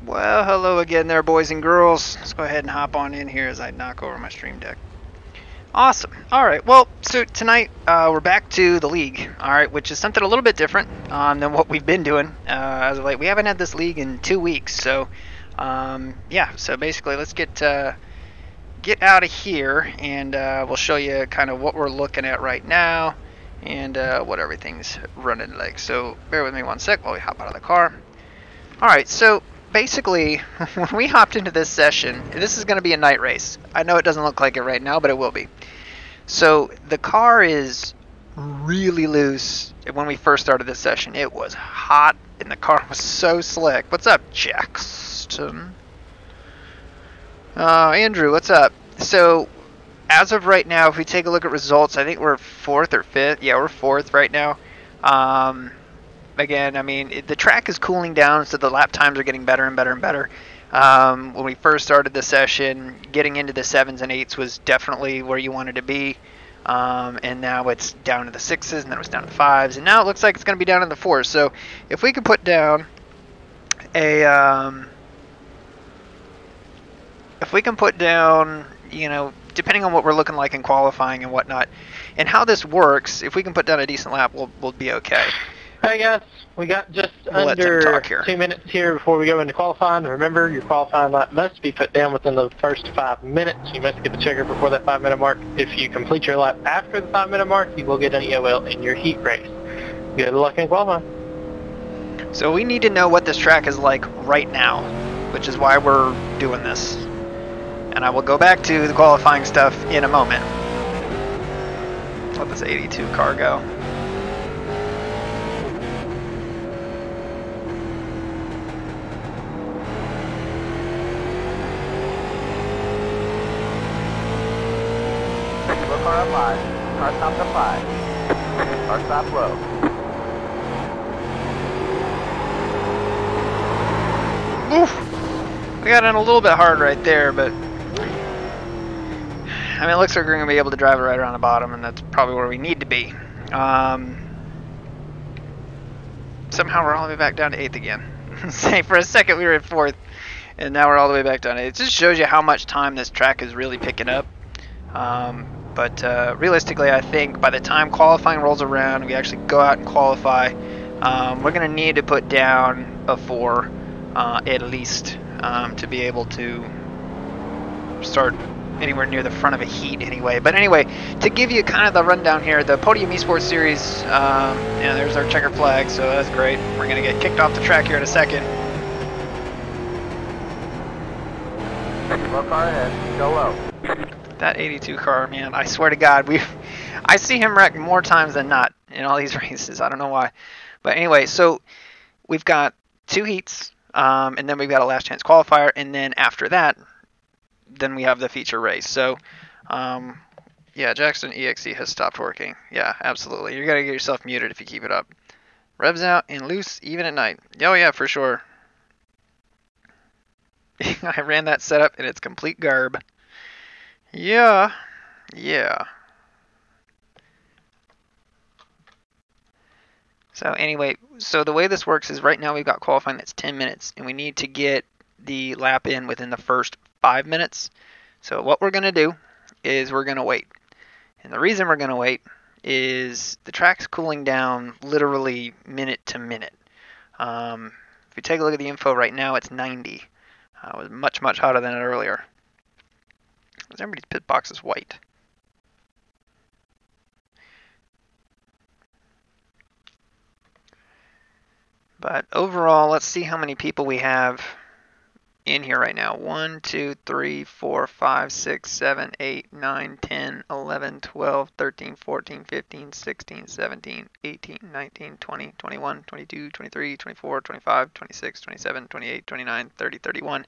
Well, hello again there, boys and girls. Let's go ahead and hop on in here as I knock over my stream deck. Awesome. All right. Well, so tonight we're back to the league. All right, which is something a little bit different than what we've been doing as of late. We haven't had this league in 2 weeks, so yeah. So basically, let's get out of here, and we'll show you kind of what we're looking at right now and what everything's running like. So bear with me one sec while we hop out of the car. All right. So basically, when we hopped into this session, this is going to be a night race. I know it doesn't look like it right now, but it will be. So the car is really loose. When we first started this session, it was hot, and the car was so slick. What's up, Jackson? Andrew, what's up? So as of right now, if we take a look at results, I think we're 4th or 5th. Yeah, we're 4th right now. Again, I mean, the track is cooling down, so the lap times are getting better and better and better. When we first started the session, getting into the 7s and 8s was definitely where you wanted to be. And now it's down to the 6s, and then it was down to the 5s, and now it looks like it's going to be down in the 4s. So if we could put down a, you know, depending on what we're looking like in qualifying and whatnot, and how this works, if we can put down a decent lap, we'll be okay. Hey guys, we got just under 2 minutes here before we go into qualifying. Remember, your qualifying lap must be put down within the first 5 minutes. You must get the checker before that 5-minute mark. If you complete your lap after the 5-minute mark, you will get an EOL in your heat race. Good luck in qualifying. So we need to know what this track is like right now, which is why we're doing this. And I will go back to the qualifying stuff in a moment. Let this 82 car go. Car up high. Car stopped up high. Car stop low. Oof. We got in a little bit hard right there, but I mean, it looks like we're going to be able to drive it right around the bottom, and that's probably where we need to be. Somehow we're all the way back down to 8th again. Say, for a second we were at 4th, and now we're all the way back down to 8th. It just shows you how much time this track is really picking up. But realistically, I think by the time qualifying rolls around, we actually go out and qualify, we're going to need to put down a 4 at least to be able to start anywhere near the front of a heat anyway. But anyway, to give you kind of the rundown here, the Podium eSport Series, yeah, there's our checker flag, so that's great. We're going to get kicked off the track here in a second. Low car ahead. Go low. That 82 car, man, I swear to God, I see him wreck more times than not in all these races. I don't know why. But anyway, so we've got 2 heats, and then we've got a last chance qualifier, and then after that, then we have the feature race. So, yeah, Jackson EXE has stopped working. Yeah, absolutely. You're going to get yourself muted if you keep it up. Revs out and loose even at night. Oh, yeah, for sure. I ran that setup, and it's complete garb. Yeah. So anyway, so the way this works is right now we've got qualifying that's 10 minutes, and we need to get the lap in within the first 5 minutes. So what we're going to do is we're going to wait. And the reason we're going to wait is the track's cooling down literally minute to minute. If you take a look at the info right now, it's 90. It was much, much hotter than it earlier. Everybody's pit box is white. But overall, let's see how many people we have in here right now. 1, 2, 3, 4, 5, 6, 7, 8, 9, 10, 11, 12, 13, 14, 15, 16, 17, 18, 19, 20, 21, 22, 23, 24, 25, 26, 27, 28, 29, 30, 31.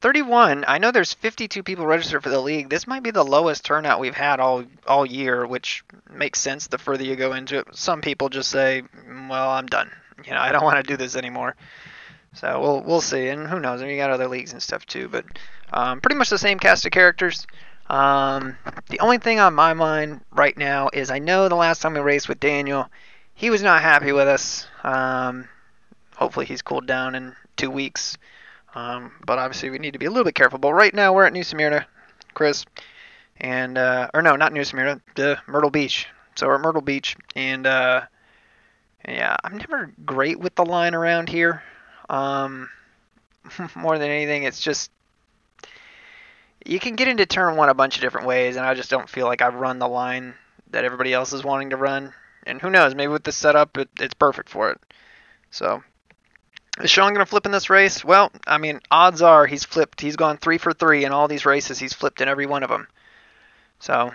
31, I know there's 52 people registered for the league. This might be the lowest turnout we've had all year, which makes sense the further you go into it. Some people just say, well, I'm done. You know, I don't want to do this anymore. So we'll see, and who knows, we got other leagues and stuff too, but pretty much the same cast of characters. The only thing on my mind right now is I know the last time we raced with Daniel, he was not happy with us. Hopefully he's cooled down in 2 weeks. But obviously we need to be a little bit careful. But right now we're at New Smyrna, Chris, and or no, not New Smyrna, Myrtle Beach. So we're at Myrtle Beach, and yeah, I'm never great with the line around here. More than anything, it's just you can get into turn one a bunch of different ways, and I just don't feel like I've run the line that everybody else is wanting to run. And who knows, maybe with this setup, it's perfect for it. So, is Sean going to flip in this race? Well, I mean, odds are he's flipped. He's gone 3 for 3 in all these races. He's flipped in every one of them. So,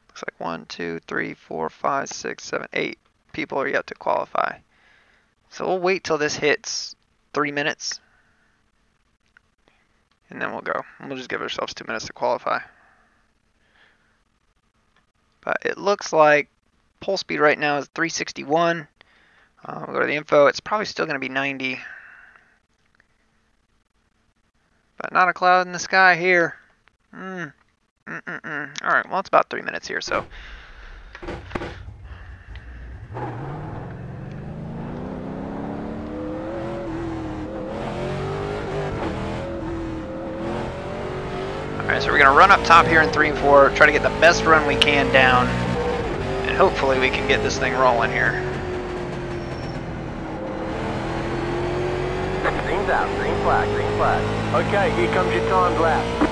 looks like 1, 2, 3, 4, 5, 6, 7, 8 people are yet to qualify. So we'll wait till this hits 3 minutes. And then we'll go. We'll just give ourselves 2 minutes to qualify. But it looks like pole speed right now is 361. We'll go to the info. It's probably still going to be 90. But not a cloud in the sky here. Alright, well, it's about 3 minutes here, so. Alright, so we're going to run up top here in 3 and 4, try to get the best run we can down, and hopefully we can get this thing rolling here. Green's out, green flag, green flag. Okay, here comes your time lap.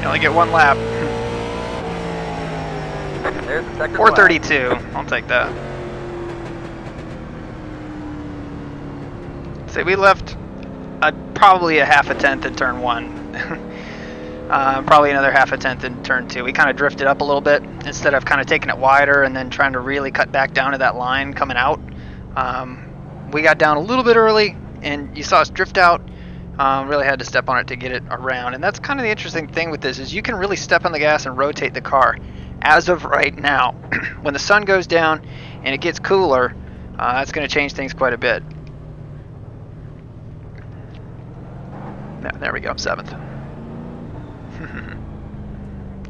You only get 1 lap. There's the second 432. I'll take that. Say we left probably a half a tenth in turn 1. Probably another half a tenth in turn 2. We kind of drifted up a little bit instead of kind of taking it wider and then trying to really cut back down to that line coming out. We got down a little bit early, and you saw us drift out. Really had to step on it to get it around, and that's kind of the interesting thing with this is you can really step on the gas and rotate the car. As of right now, when the sun goes down and it gets cooler, that's going to change things quite a bit. There we go, 7th.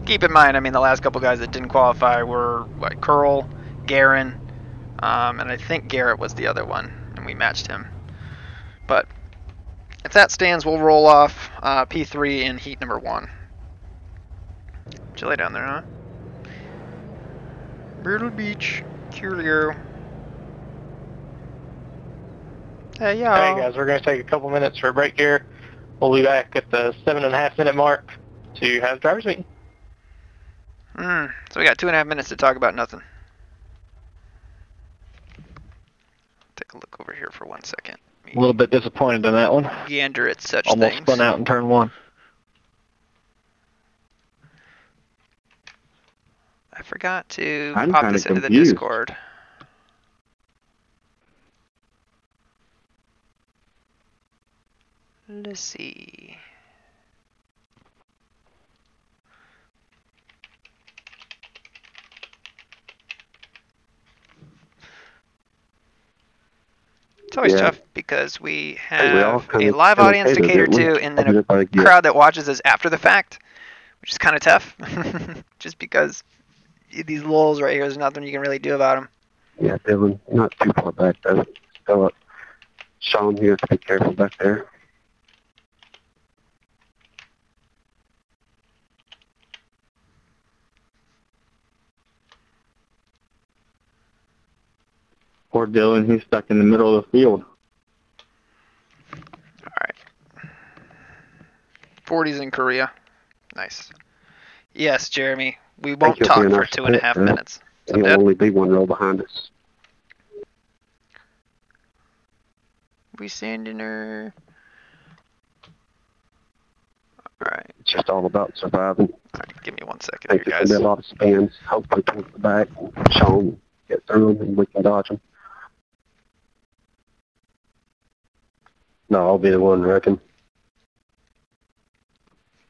Keep in mind, I mean, the last couple guys that didn't qualify were like Curl, Garen, and I think Garrett was the other one, and we matched him. But if that stands, we'll roll off P3 in heat number 1. Chilly down there, huh? Myrtle Beach, Curio. Hey, yo. Hey guys, we're going to take a couple minutes for a break here. We'll be back at the 7.5 minute mark to have driver's meeting. So we got 2.5 minutes to talk about nothing. Take a look over here for 1 second. A little bit disappointed in that one. Gander at such Almost things. spun out in turn 1. I forgot to I'm pop this into the confused. Discord. Let's see. It's always tough because we have a live audience to cater to and then a crowd that watches us after the fact, which is kind of tough. Just because these lulls right here, there's nothing you can really do about them. Yeah, Dylan, not too far back though. Still up. Sean, you have to be careful back there. Poor Dylan, he's stuck in the middle of the field. Alright. 40's in Korea. Nice. Yes, Jeremy. We won't talk for 2.5 minutes. He'll only be 1 row behind us. We sending her. Alright. It's just all about surviving. Alright, give me 1 second I here, think guys. there'll be a lot of spins. Hopefully towards the back. Sean get through them and we can dodge them. No, I'll be the one, I reckon.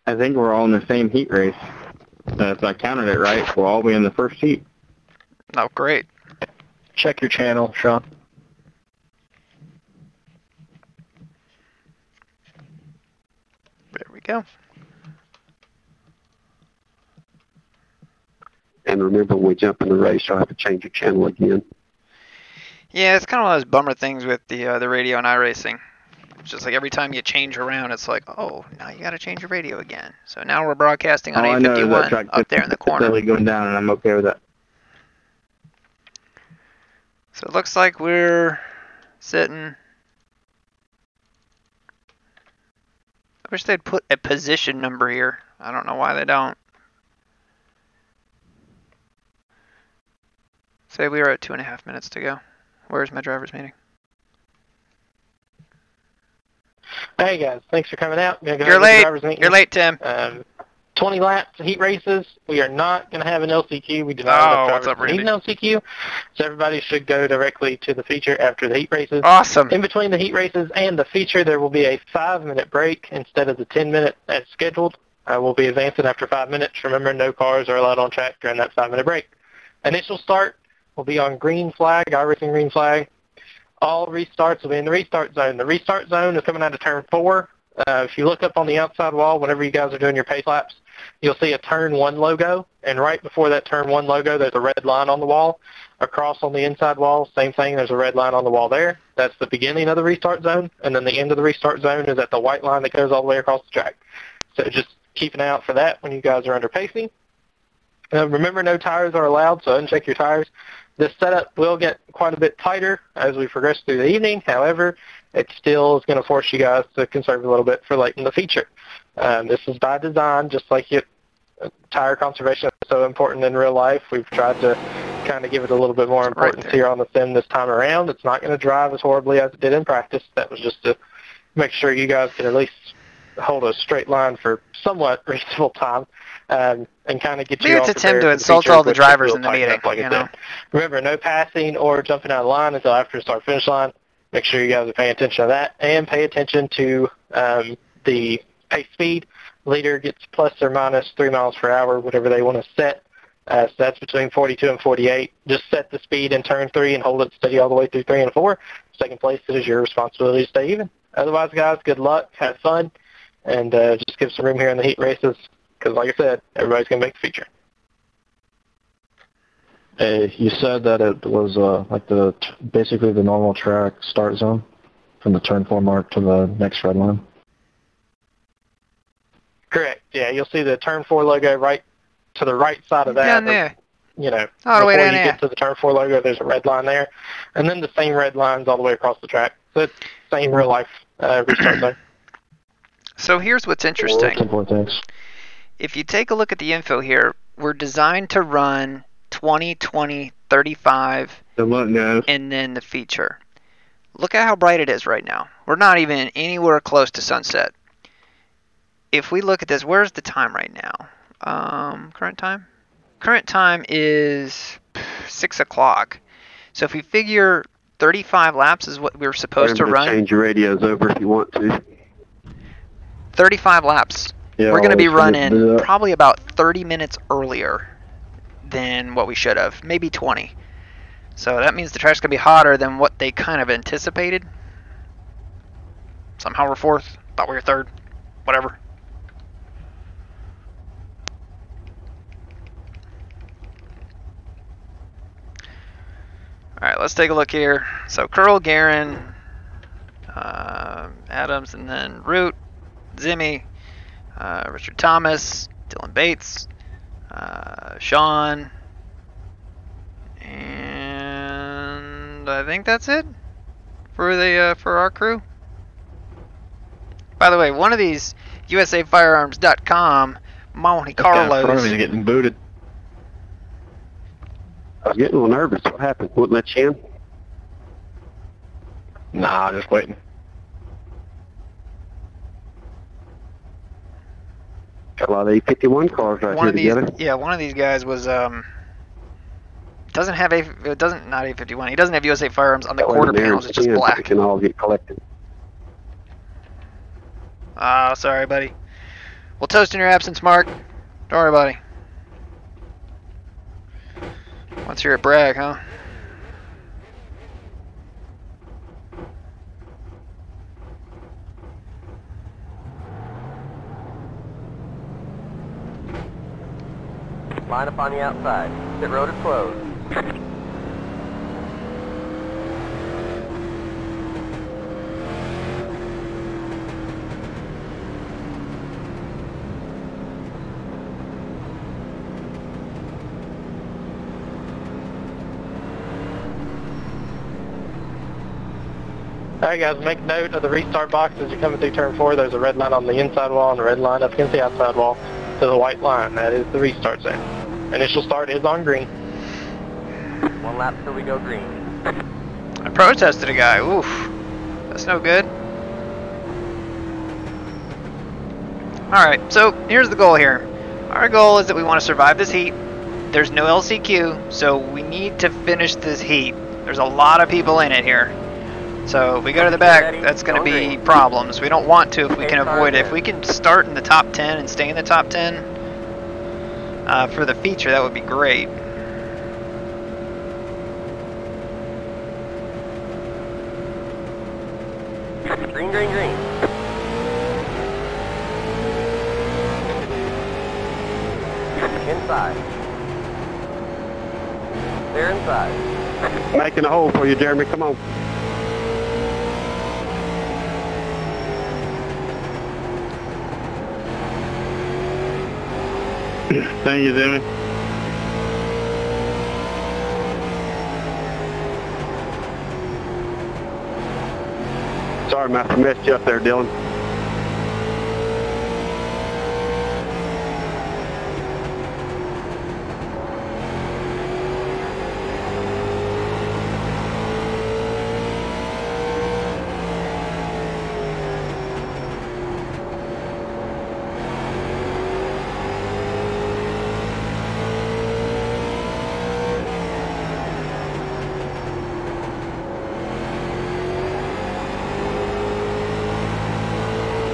I think we're all in the same heat race. If I counted it right, we'll all be in the first heat. Oh, great. check your channel, Sean. There we go. And remember, when we jump in the race, you'll have to change your channel again. Yeah, it's kind of one of those bummer things with the radio and iRacing. It's just like every time you change around, it's like, oh, now you got to change your radio again. So now we're broadcasting on 851 up there in the corner. It's going down, and I'm okay with that. So it looks like we're sitting. I wish they'd put a position number here. I don't know why they don't. Say we are at 2.5 minutes to go. Where's my driver's meeting? Hey guys, thanks for coming out. You're late. You're late, Tim. 20 laps, heat races. We are not going to have an LCQ. We do not what's up, Randy? need an LCQ. So everybody should go directly to the feature after the heat races. Awesome. In between the heat races and the feature, there will be a 5-minute break instead of the 10-minute as scheduled. We'll be advancing after 5 minutes. Remember, no cars are allowed on track during that 5-minute break. Initial start will be on green flag, iRacing green flag. All restarts will be in the restart zone. The restart zone is coming out of turn 4. If you look up on the outside wall, whenever you guys are doing your pace laps, you'll see a turn 1 logo, and right before that turn 1 logo, there's a red line on the wall. Across on the inside wall, same thing, there's a red line on the wall there. That's the beginning of the restart zone, and then the end of the restart zone is at the white line that goes all the way across the track. So just keep an eye out for that when you guys are under pacing. Remember, no tires are allowed, so uncheck your tires. This setup will get quite a bit tighter as we progress through the evening. However, it still is going to force you guys to conserve a little bit for late in the feature. This is by design, just like tire conservation is so important in real life. We've tried to kind of give it a little bit more importance here on the sim this time around. It's not going to drive as horribly as it did in practice. That was just to make sure you guys can at least hold a straight line for somewhat reasonable time. And kind of get you all prepared. Maybe it's a Tim to insult all the drivers in the meeting. Remember, no passing or jumping out of line until after the start-finish line. Make sure you guys are paying attention to that, and pay attention to the pace speed. Leader gets plus or minus 3 miles per hour, whatever they want to set. So that's between 42 and 48. Just set the speed in turn 3 and hold it steady all the way through 3 and 4. Second place, it is your responsibility to stay even. Otherwise, guys, good luck, have fun, and just give some room here in the heat races. Because, like I said, everybody's going to make the feature. You said that it was like basically the normal track start zone from the turn 4 mark to the next red line? Correct. Yeah, you'll see the turn 4 logo right to the right side of that. Down there. You know, all the way down before you get to the turn 4 logo, there's a red line there. And then the same red lines all the way across the track. So it's the same real-life restart zone. So here's what's interesting. Well, thanks. If you take a look at the info here, we're designed to run 20, 20, 35, and then the feature. Look at how bright it is right now. We're not even anywhere close to sunset. If we look at this, where's the time right now? Current time? Current time is 6 o'clock. So if we figure 35 laps is what we were supposed to run. Change your radios over if you want to. 35 laps. Yeah, we're going to be running probably about 30 minutes earlier than what we should have, maybe 20. So that means the track's going to be hotter than what they kind of anticipated. Somehow we're 4th, thought we were 3rd, whatever. All right, let's take a look here. So Curl, Guerin, Adams, and then Root, Zimmy, Richard Thomas, Dylan Bates, Sean, and I think that's it for the for our crew. By the way, one of these USAFirearms.com Monte Carlos. He's getting booted. I was getting a little nervous. What happened? Wouldn't let you in? Nah, just waiting. Got a lot of A51 cars right here together. Yeah, one of these guys was doesn't have not A51. He doesn't have USA Firearms on the quarter panels. It's just black. It can all get collected. Oh, sorry, buddy. We'll toast in your absence, Mark. Don't worry, buddy. Once you're at Bragg, huh? Line up on the outside. Pit road is closed. Alright guys, make note of the restart box as you're coming through turn 4. There's a red line on the inside wall and a red line up against the outside wall to the white line. That is the restart zone. Initial start is on green. 1 lap till we go green. I protested a guy. Oof. That's no good. Alright, so here's the goal here. Our goal is that we want to survive this heat. There's no LCQ, so we need to finish this heat. There's a lot of people in it here. So if we go to the back, that's going to be problems. We don't want to if we can avoid it. If we can start in the top 10 and stay in the top 10 for the feature, that would be great. Green, green, green. Inside. They're inside. Making a hole for you, Jeremy. Come on. Thank you, Jeremy. Sorry, man, I messed you up there, Dylan.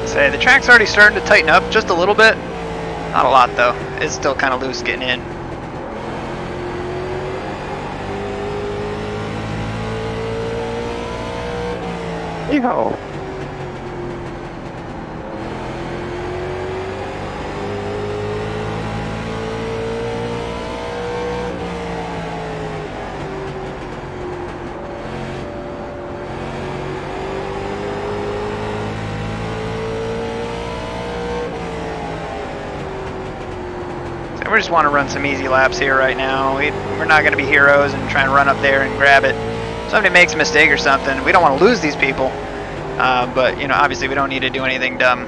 Say, the track's already starting to tighten up just a little bit. Not a lot though. It's still kind of loose getting in. Yeehaw. We just want to run some easy laps here right now. We're not going to be heroes and try and run up there and grab it. If somebody makes a mistake or something, we don't want to lose these people. But, you know, obviously we don't need to do anything dumb.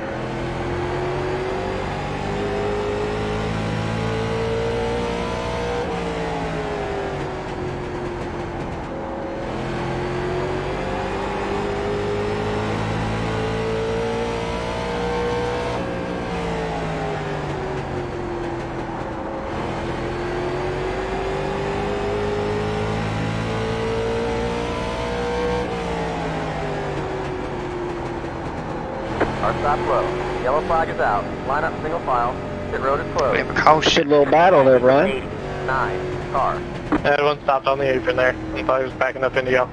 Our stop low. Yellow flag is out. Line up single file. Pit road is closed. We have a caution. Good little battle there, Brian. 89 car. Everyone stopped on the apron there. I thought he was backing up into y'all.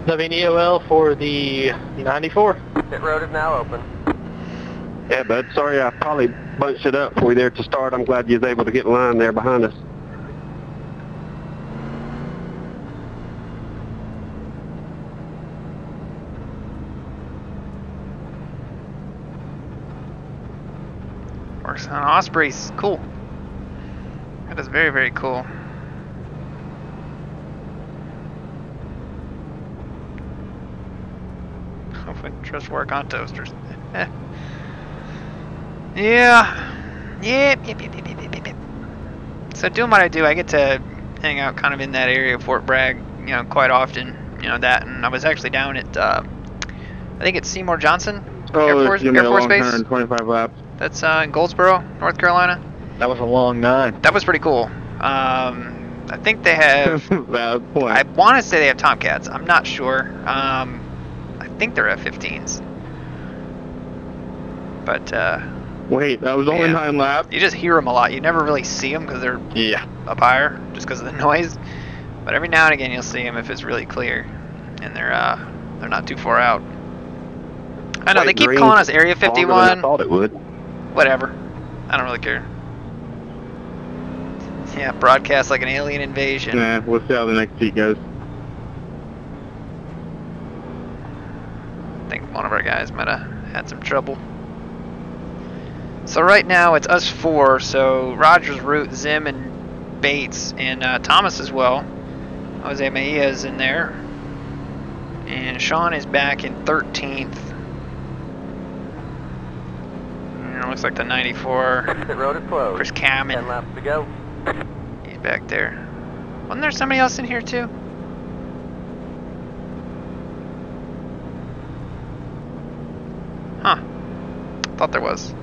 WNEOL for the 94. Pit road is now open. Yeah, bud. Sorry, I probably bunched it up for you there to start. I'm glad you was able to get in line there behind us. Works on Ospreys. Cool. That is very, very cool. Hope I can trust work on toasters. Yeah. Yep. So doing what I do, I get to hang out kind of in that area of Fort Bragg, you know, quite often. You know that, and I was actually down at, I think it's Seymour Johnson Air Force Base. 25 laps. That's in Goldsboro, North Carolina. That was a long night. That was pretty cool. I think they have. Valid point. I want to say they have Tomcats. I'm not sure. I think they're F-15s. But Wait, that was only 9 laps? you just hear them a lot. You never really see them because they're up higher, just because of the noise. But every now and again you'll see them if it's really clear, and they're not too far out. I know they keep calling us Area 51. I thought it would. Whatever. I don't really care. Yeah, broadcast like an alien invasion. Nah, we'll see how the next heat goes. I think one of our guys might have had some trouble. So right now it's us 4, so Rogers, Root, Zim, and Bates, and Thomas as well. Jose Mejia is in there. And Sean is back in 13th. And it looks like the 94. The road is closed. Chris Cameron. 10 laps to go. He's back there. Wasn't there somebody else in here too? Huh. Thought there was.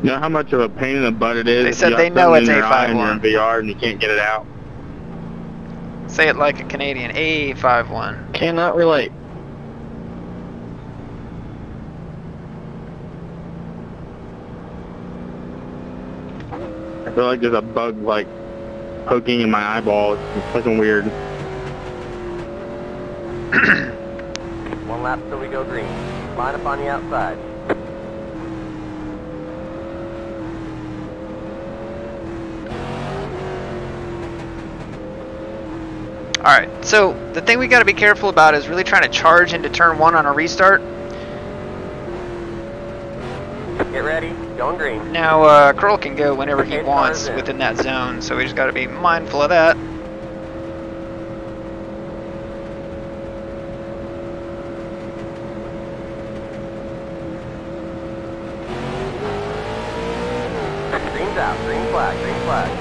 You know how much of a pain in the butt it is? They if said you they got know something it's in your eye and A51. you're in VR and you can't get it out. Say it like a Canadian. A51. Cannot relate. I feel like there's a bug like poking in my eyeball. It's fucking weird. 1 lap till we go green. Line up on the outside. Alright, so the thing we gotta be careful about is really trying to charge into turn 1 on a restart. Get ready. Going green. Now, Curl can go whenever he Okay, wants cars in. within that zone, so we just gotta be mindful of that. Green's out. Green flag. Green flag.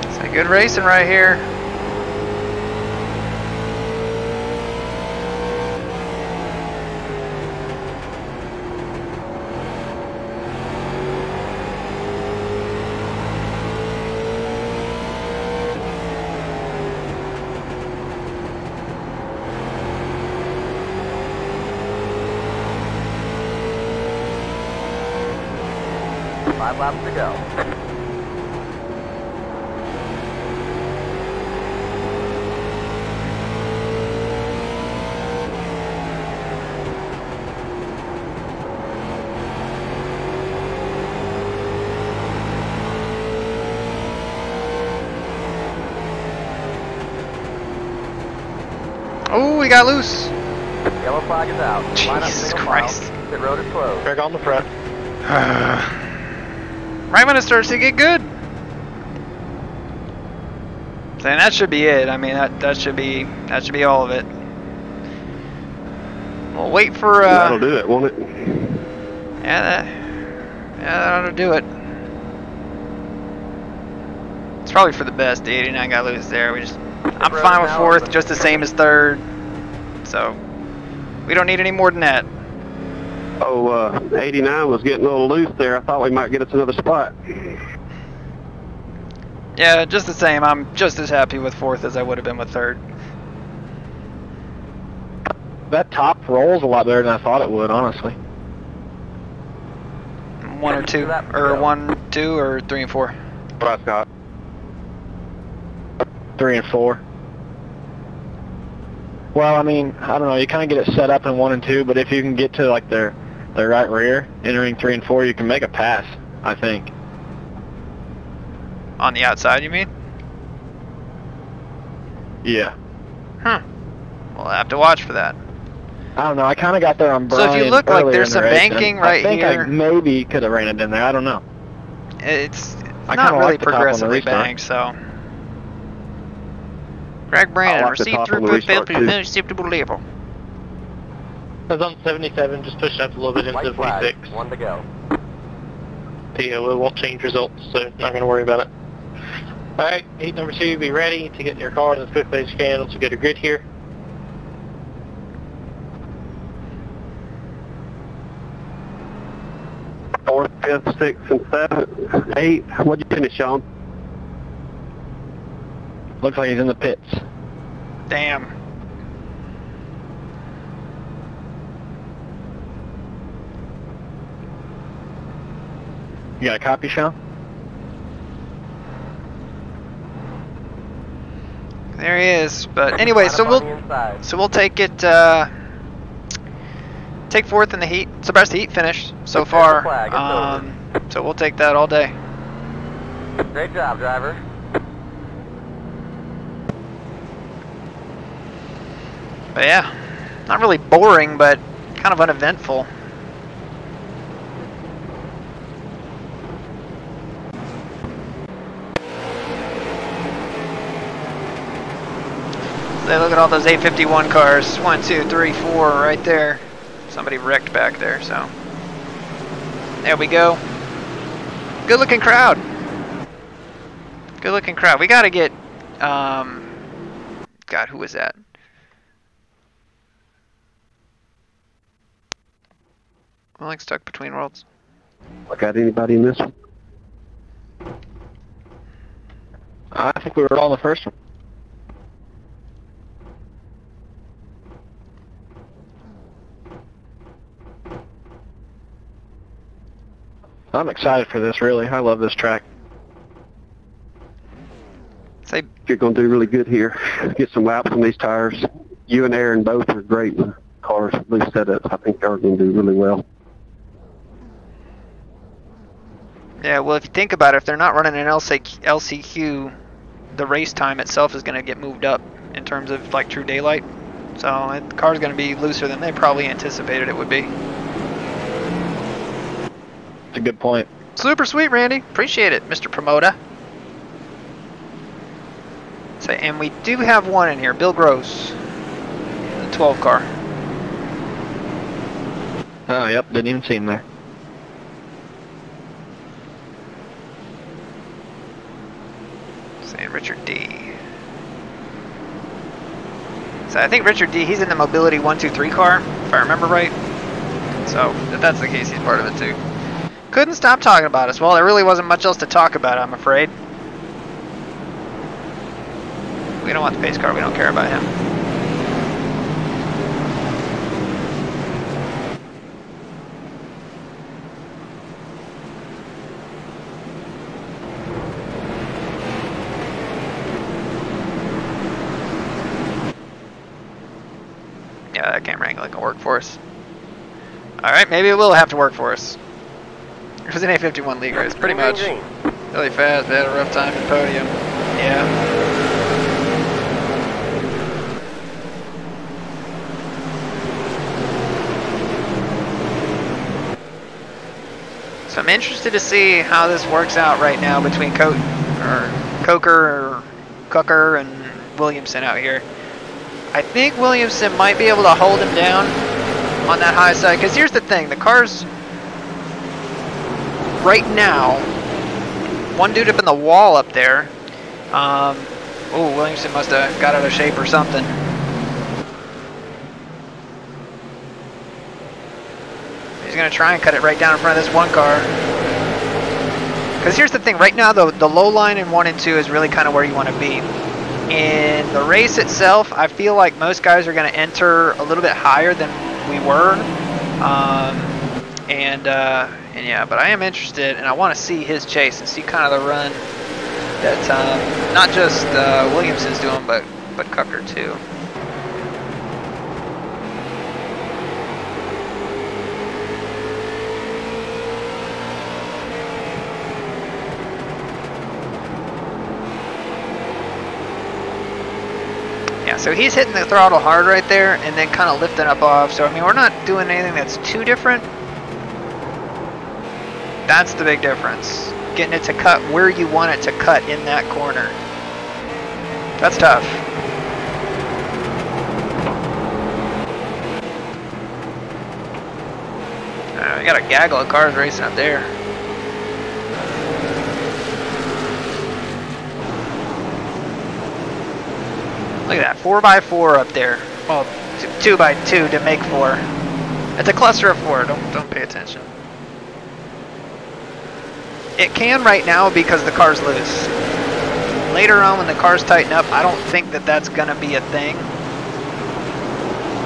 So good racing right here. Five laps to go. Oh, we got loose. Yellow flag is out. Line up Jesus single Christ. file. Pit road is closed. Greg on the front. Right when it starts to get good. Saying that should be it. I mean, that should be all of it. We'll wait for That'll do it, won't it? yeah, that'll do it. It's probably for the best. The 89 got loose there. I'm fine with 4th, just the same as 3rd. So we don't need any more than that. Oh, 89 was getting a little loose there. I thought we might get us another spot. Yeah, just the same. I'm just as happy with 4th as I would have been with 3rd. That top rolls a lot better than I thought it would, honestly. 1 or 2, or 1, 2, or 3 and 4. What I got. 3 and 4. Well, I mean, I don't know. You kind of get it set up in 1 and 2, but if you can get to like their right rear, entering 3 and 4, you can make a pass, I think. On the outside, you mean? Yeah. Huh. We'll have to watch for that. I don't know. I kind of got there on Brian. So if you look like earlier there's in the some race, banking and right I think here. I maybe could have ran it in there. I don't know. It's I not kinda really like the top on the progressively restart. banked, so. Greg Brandon, I like the receive top on the throughput failed restart, to too. be acceptable level. I was on 77, just pushed up a little bit into White flag. 56. 1 to go. Yeah, it won't change results, so not going to worry about it. Alright, heat number 2, be ready to get in your cars as quickly as you can once we get a grid here. Fourth 5th, 6th, and 7th, 8th. What'd you finish on? Looks like he's in the pits. Damn. You got a copy, Sean? There he is. But anyway, so we'll take it. Take 4th in the heat. It's the best heat finish so far. So we'll take that all day. Great job, driver. But yeah, not really boring, but kind of uneventful. So look at all those 851 cars. 1, 2, 3, 4 right there. Somebody wrecked back there, so. There we go. Good looking crowd. Good looking crowd. We gotta get, God, who was that? I'm like stuck between worlds. Got anybody in this one? I think we were all in the first one. I'm excited for this, really. I love this track. Say, you're going to do really good here. Get some laps on these tires. You and Aaron both are great with cars, loose setups. I think they're going to do really well. Yeah, well, if you think about it, if they're not running an LCQ, the race time itself is going to get moved up in terms of like true daylight. So the car's going to be looser than they probably anticipated it would be. That's a good point. Super sweet, Randy. Appreciate it, Mr. Promoter. So, and we do have one in here, Bill Gross, the 12 car. Oh, yep, didn't even see him there. Saying Richard D. So I think Richard D, he's in the Mobility 123 car, if I remember right. So if that's the case, he's part of it too. Couldn't stop talking about us. Well, there really wasn't much else to talk about, I'm afraid. We don't want the pace car, we don't care about him. Yeah, that camera angle ain't gonna work for us. Alright, maybe it will have to work for us. It was an A51 league race, pretty much. Really fast, they had a rough time at the podium. Yeah. So I'm interested to see how this works out right now between Coker and Williamson out here. I think Williamson might be able to hold him down on that high side, because here's the thing, the cars right now, one dude up in the wall up there, oh, Williamson must have got out of shape or something. He's going to try and cut it right down in front of this one car. Because here's the thing, right now the low line in 1 and 2 is really kind of where you want to be. In the race itself, I feel like most guys are going to enter a little bit higher than we were. And yeah, but I am interested, and I want to see his chase and see kind of the run that not just Williamson's doing, but Cucker too. Yeah, so he's hitting the throttle hard right there and then kind of lifting up off. So, I mean, we're not doing anything that's too different. That's the big difference. Getting it to cut where you want it to cut in that corner. That's tough. We got a gaggle of cars racing up there. Look at that, 4x4 up there. Well, 2x2 to make 4. It's a cluster of 4. Don't pay attention. It can right now because the car's loose. Later on when the cars tighten up, I don't think that that's going to be a thing.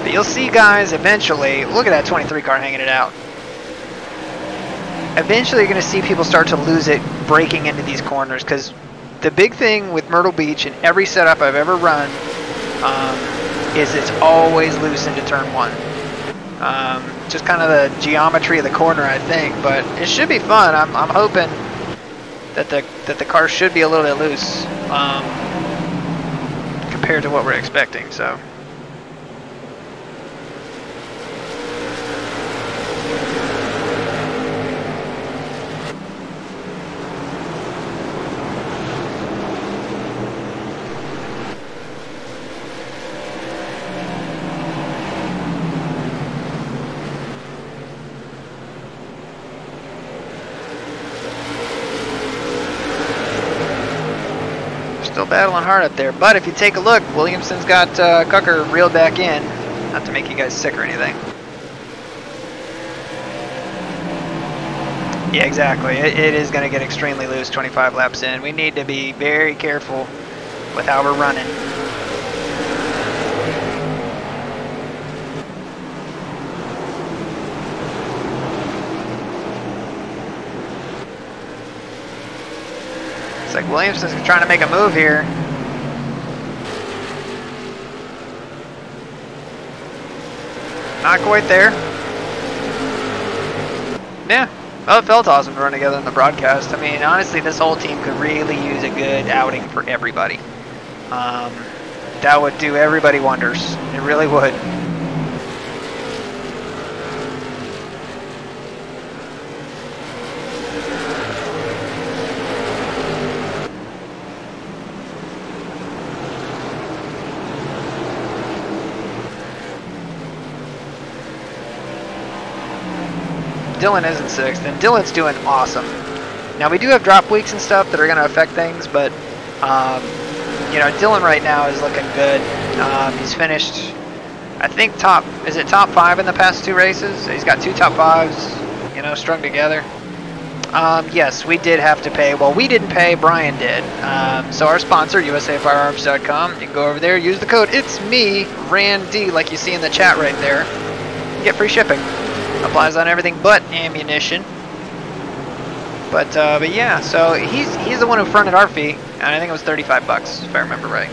But you'll see guys eventually, look at that 23 car hanging it out. Eventually you're going to see people start to lose it breaking into these corners, because the big thing with Myrtle Beach and every setup I've ever run is it's always loose into turn 1. Just kind of the geometry of the corner, I think, but it should be fun. I'm hoping that the car should be a little bit loose compared to what we're expecting. So. Still battling hard up there, but if you take a look, Williamson's got Cucker reeled back in. Not to make you guys sick or anything. Yeah, exactly. It is going to get extremely loose 25 laps in. We need to be very careful with how we're running. It's like Williamson's trying to make a move here. Not quite there. Yeah, well, it felt awesome to run together in the broadcast. I mean, honestly, this whole team could really use a good outing for everybody. That would do everybody wonders. It really would. Dylan is in 6th, and Dylan's doing awesome. Now, we do have drop weeks and stuff that are going to affect things, but, you know, Dylan right now is looking good. He's finished, I think, top 5 in the past 2 races? He's got 2 top 5s, you know, strung together. Yes, we did have to pay. Well, we didn't pay, Brian did. So our sponsor, USAFirearms.com, you can go over there, use the code It's Me, Randy, like you see in the chat right there. You get free shipping. Applies on everything but ammunition. But yeah, so he's the one who fronted our fee, and I think it was $35 if I remember right.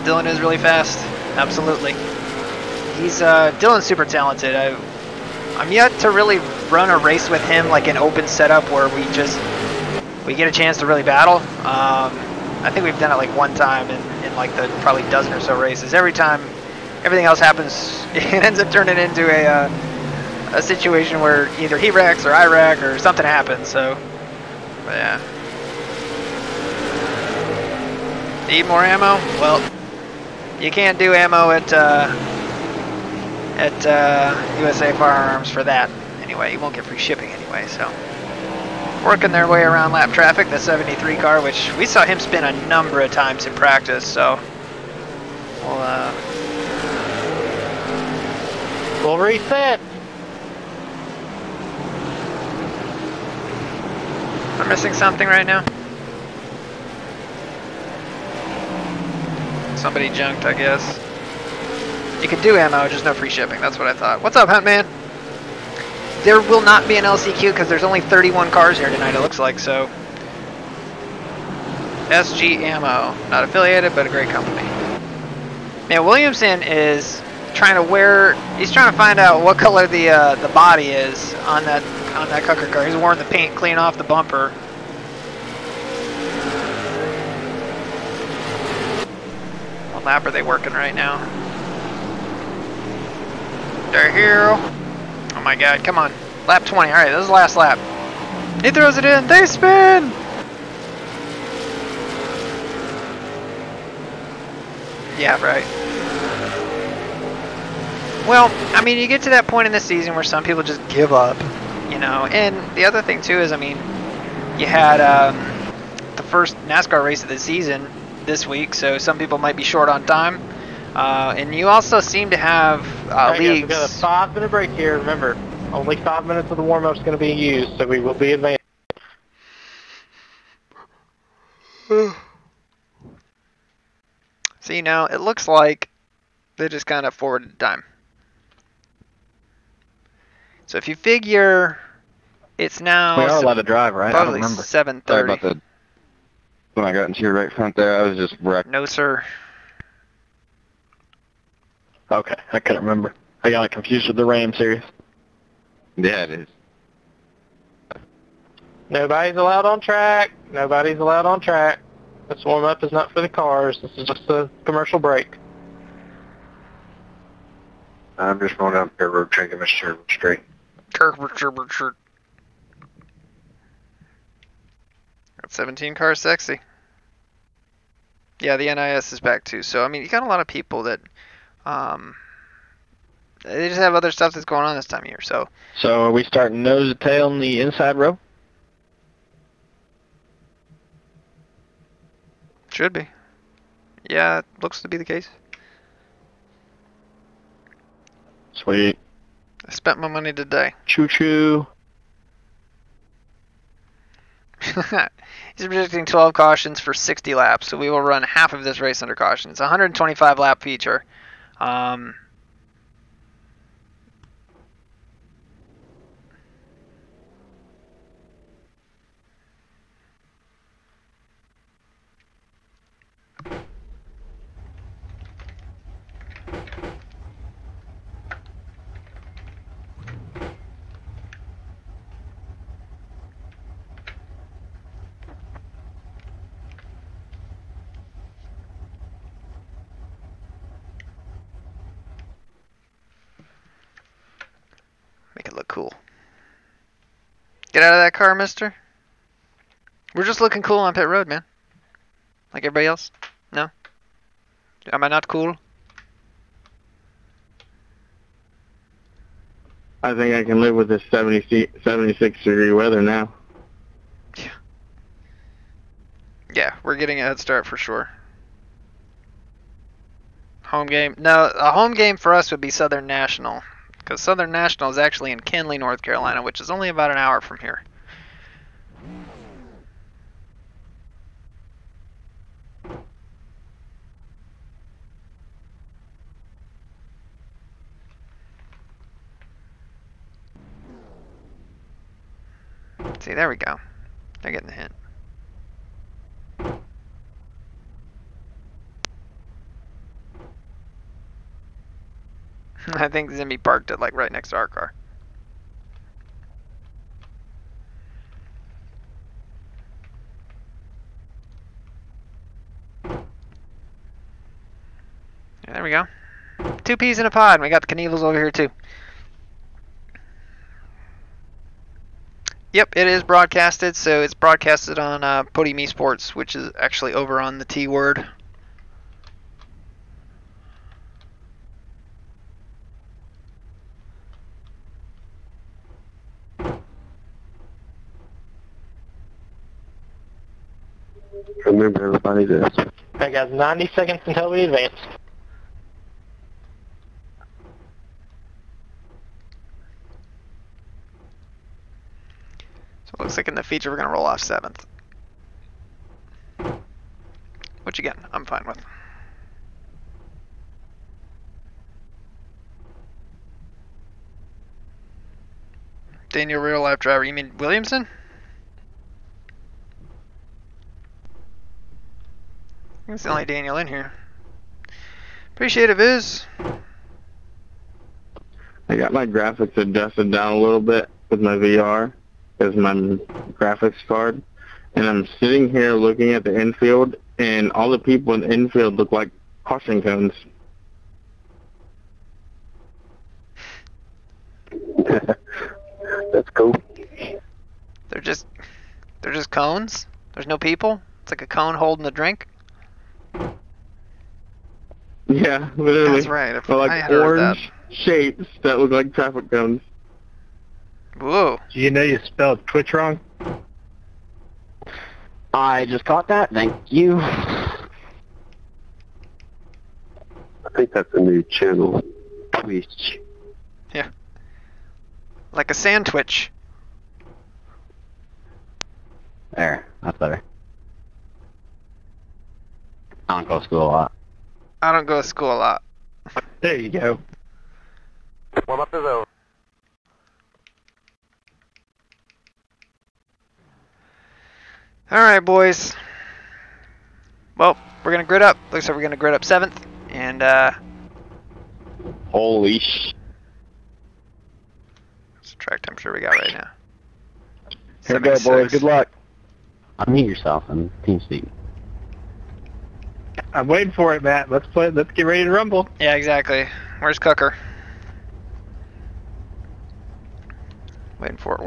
Dylan is really fast, absolutely. Dylan's super talented. I'm yet to really run a race with him, like an open setup where we get a chance to really battle. I think we've done it like one time in like the probably dozen or so races. Every time, everything else happens, it ends up turning into a situation where either he wrecks or I wreck or something happens. So, but yeah. Need more ammo? Well, you can't do ammo at USA Firearms for that. Anyway, you won't get free shipping anyway. So, working their way around lap traffic, the 73 car, which we saw him spin a number of times in practice. So, we'll reset. We're missing something right now. Somebody junked, I guess. You can do ammo, just no free shipping. That's what I thought. What's up, Huntman? There will not be an LCQ because there's only 31 cars here tonight, it looks like, so. SG Ammo. Not affiliated, but a great company. Yeah, Williamson is trying to find out what color the body is on that Cucker car. He's worn the paint clean off the bumper. What lap are they working right now? They're here. Oh my god, come on. Lap 20. Alright, this is the last lap. He throws it in. They spin! Yeah, right. Well, I mean, you get to that point in the season where some people just give up. You know, and the other thing too is, I mean, you had the first NASCAR race of the season this week, so some people might be short on time. And you also seem to have leagues. We've got a 5-minute break here. Remember, only 5 minutes of the warm-up is going to be used, so we will be advanced. See, now it looks like they just kind of forwarded time. So if you figure it's now... We are allowed to drive, right? I don't remember. 7:30. Sorry about that. When I got into your right front there, I was just wrecked. No, sir. Okay, I couldn't remember. I got confused with the Ram series. Yeah, it is. Nobody's allowed on track. Nobody's allowed on track. This warm-up is not for the cars. This is just a commercial break. I'm just going down Fair Road, trying to get my shirt straight. Got 17 cars sexy. Yeah, the NIS is back too. So, I mean, you got a lot of people that, they just have other stuff that's going on this time of year. So are we starting nose to tail in the inside row? should be. Yeah, it looks to be the case. Sweet. I spent my money today. Choo-choo. He's predicting 12 cautions for 60 laps, so we will run half of this race under caution. It's a 125 lap feature. Make it look cool. Get out of that car, mister. We're just looking cool on pit road, man. Like everybody else? No? Am I not cool? I think I can live with this 76-degree weather now. Yeah, we're getting a head start for sure. Home game. No, a home game for us would be Southern National. Because Southern National is actually in Kenly, North Carolina, which is only about an hour from here. See, there we go. They're getting the hint. I think Zimmy parked it like right next to our car. Yeah, there we go. 2 peas in a pod. We got the Knievels over here too. Yep, it is broadcasted. So it's broadcasted on Podium eSports, which is actually over on the T Word. Remember, everybody, this. I got 90 seconds until we advance. So it looks like in the feature we're going to roll off 7th. Which again, I'm fine with. Daniel, real life driver. You mean Williamson? That's the only Daniel in here. Appreciate it, Viz. I got my graphics adjusted down a little bit with my VR as my graphics card. And I'm sitting here looking at the infield, and all the people in the infield look like caution cones. That's cool. They're just cones. There's no people. It's like a cone holding a drink. Yeah, literally. That's right. They're like orange shapes that look like traffic cones. Whoa. Do you know you spelled Twitch wrong? I just caught that. Thank you. I think that's a new channel. Twitch. Yeah. Like a sand twitch. There. That's better. go to school a lot. I don't go to school a lot. There you go. Warm up is over. Alright, boys. Well, we're going to grid up. Looks like we're going to grid up 7th. And, Holy sh... what's the track temperature we got right now? Here we go, 76. boys. Good luck. Unmute yourself in TeamSpeak. I'm waiting for it, Matt. Let's play. Let's get ready to rumble. Yeah, exactly. Where's Cooker? Waiting for it.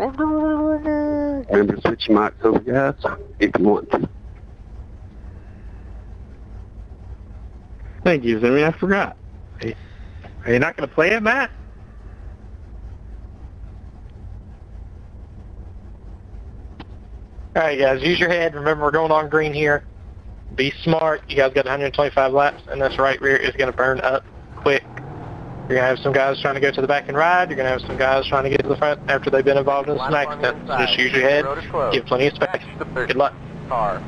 Remember to switch your mics over, guys, if you want to. Thank you, Zimmy. I forgot. Are you not going to play it, Matt? All right, guys. Use your head. Remember, we're going on green here. Be smart. You guys got 125 laps, and this right rear is going to burn up quick. You're going to have some guys trying to go to the back and ride. You're going to have some guys trying to get to the front after they've been involved in some accidents. So just use your head. Give plenty of space. Good luck. Car.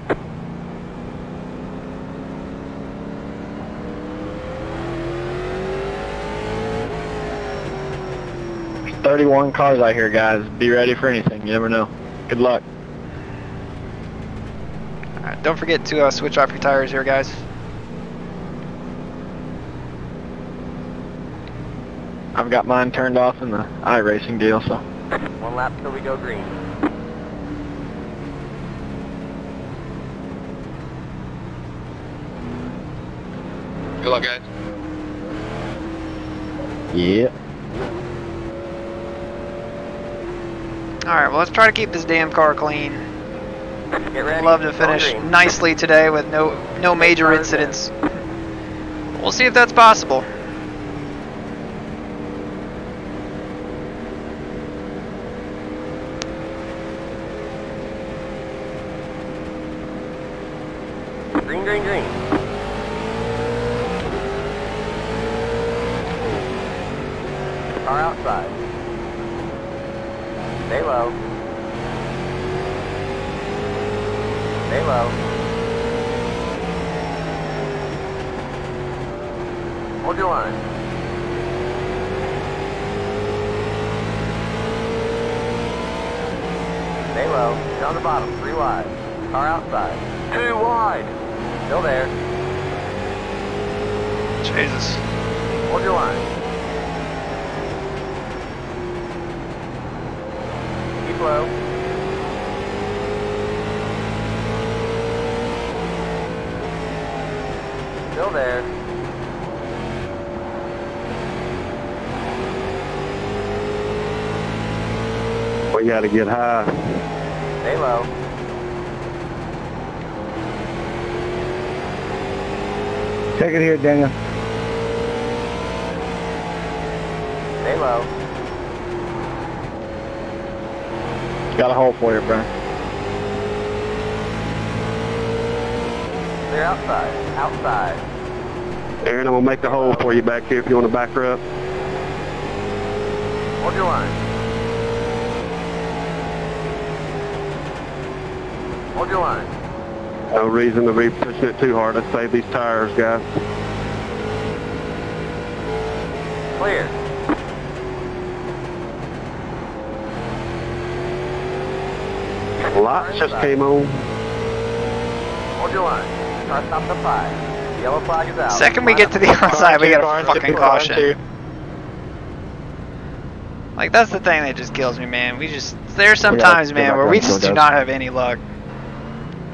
There's 31 cars out here, guys. Be ready for anything. You never know. Good luck. Alright, don't forget to switch off your tires here, guys. I've got mine turned off in the iRacing deal, so. 1 lap till we go green. Good luck, guys. Yeah. Alright, well, let's try to keep this damn car clean. Get ready. Love to finish Green. nicely today with no major incidents. We'll see if that's possible. Green, green, green. Car outside. Stay low. Stay low. Hold your line. Stay low. Down the bottom. 3 wide. Car outside. 2 wide. Still there. Jesus. Hold your line. Keep low. Still there. We got to get high. Stay low. Take it here, Daniel. Stay low. Got a hole for you, Brian. Clear outside. Outside. Aaron, I'm going to make a hole for you back here if you want to back her up. Hold your line. Hold your line. No reason to be pushing it too hard. Let's save these tires, guys. Clear. Lights just came on. Hold your line. Car stopped at 5. Yellow flag is out. Second we get to the outside, we got a fucking caution. Like, that's the thing that just kills me, man. There's sometimes, man, where we just do not have any luck.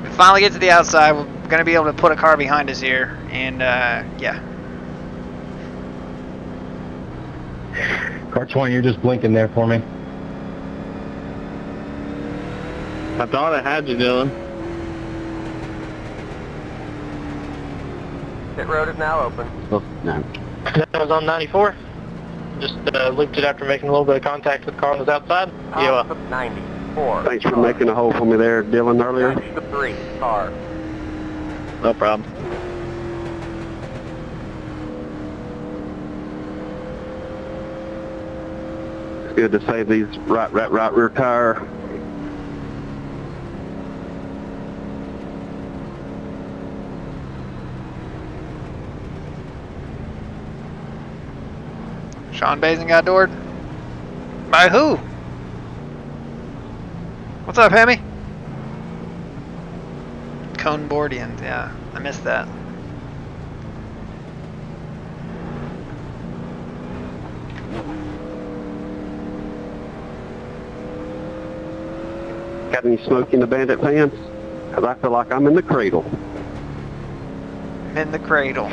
We finally get to the outside, we're going to be able to put a car behind us here, and, yeah. Car 20, you're just blinking there for me. I thought I had you, Dylan. Pit road is now open. Oh, no. That was on 94. Just looped it after making a little bit of contact with the car on the outside. Yeah. 94. Thanks for making a hole for me there, Dylan, earlier. 93. Car. No problem. It's good to save these right rear tire. Sean Bazin got doored? By who? What's up, Hemi? Cone Bordians, yeah. I missed that. Got any smoke in the bandit pants? Because I feel like I'm in the cradle. I'm in the cradle.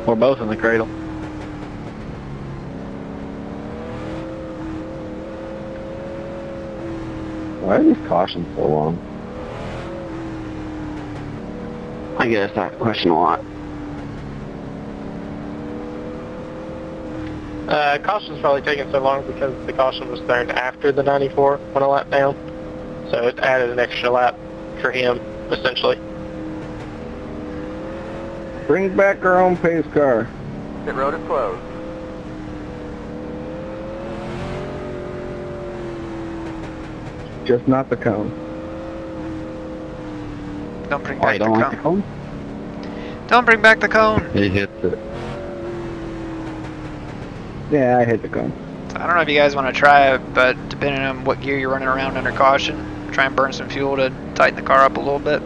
We're both in the cradle. Why are these cautions so long? I get that question a lot. Caution's probably taking so long because the caution was thrown after the 94 went a lap down. So it added an extra lap for him, essentially. Bring back our own pace car. Pit road is closed. Just not the cone. Don't bring Oh, back you don't the like the cone. cone? Don't bring back the cone. He hits it. Yeah, I hit the cone. I don't know if you guys want to try it, but depending on what gear you're running around under caution, try and burn some fuel to tighten the car up a little bit.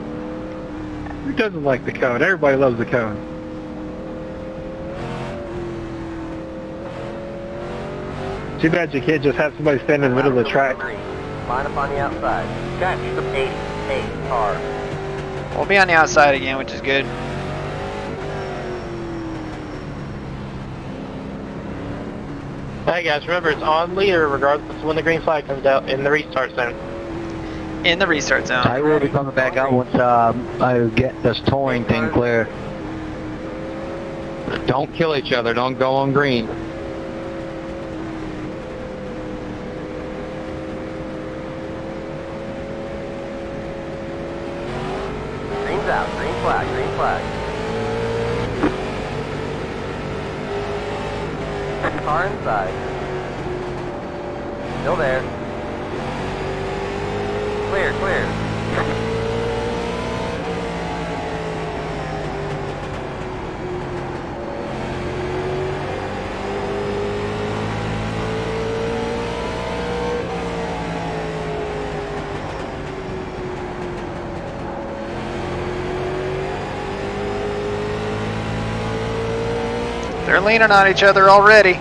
Who doesn't like the cone? Everybody loves the cone. Too bad you can't just have somebody stand in the middle of the track. Line up on the outside. Catch the pace car. We'll be on the outside again, which is good. Hey guys, remember it's on leader regardless of when the green flag comes out in the restart zone. In the restart zone. I will be coming back out once I get this towing thing clear. Don't kill each other. Don't go on green. Green's out. Green flag. Green flag. Car inside. Still there. Clear, clear. They're leaning on each other already.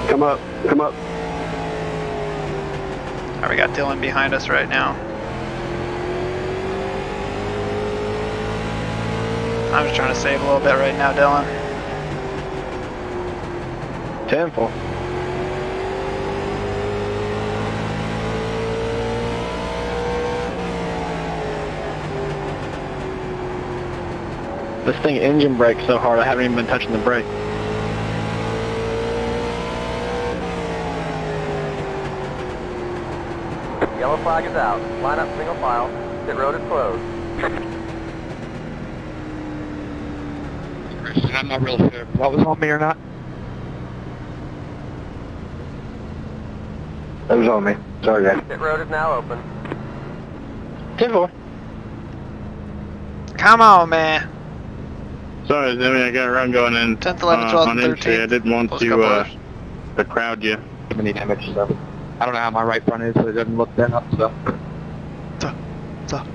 Come up, come up. Alright, we got Dylan behind us right now. I'm just trying to save a little bit right now, Dylan. 10-4. This thing engine brakes so hard I haven't even been touching the brake. Yellow flag is out. Line up single file. Pit road is closed. Christian, I'm not real sure if that was on me or not. That was on me. Sorry, guys. Pit road is now open. 10-4. Come on, man. Sorry, Jimmy, I got a run going in 10th, 11th, 12th, on entry. 13th. I didn't want Those couple hours. to crowd you. Any damage stuff. I don't know how my right front is, so it doesn't look that up, so.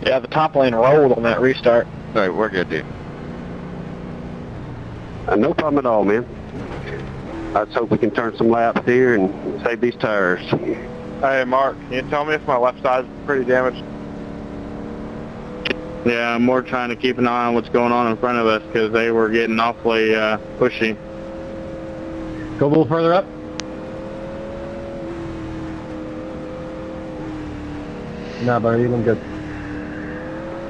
Yeah, the top lane rolled on that restart. Alright, we're good, dude. No problem at all, man. I just hope we can turn some laps here and save these tires. Hey, Mark, can you tell me if my left side is pretty damaged? Yeah, I'm more trying to keep an eye on what's going on in front of us because they were getting awfully pushy. Go a little further up. No, but you're doing good.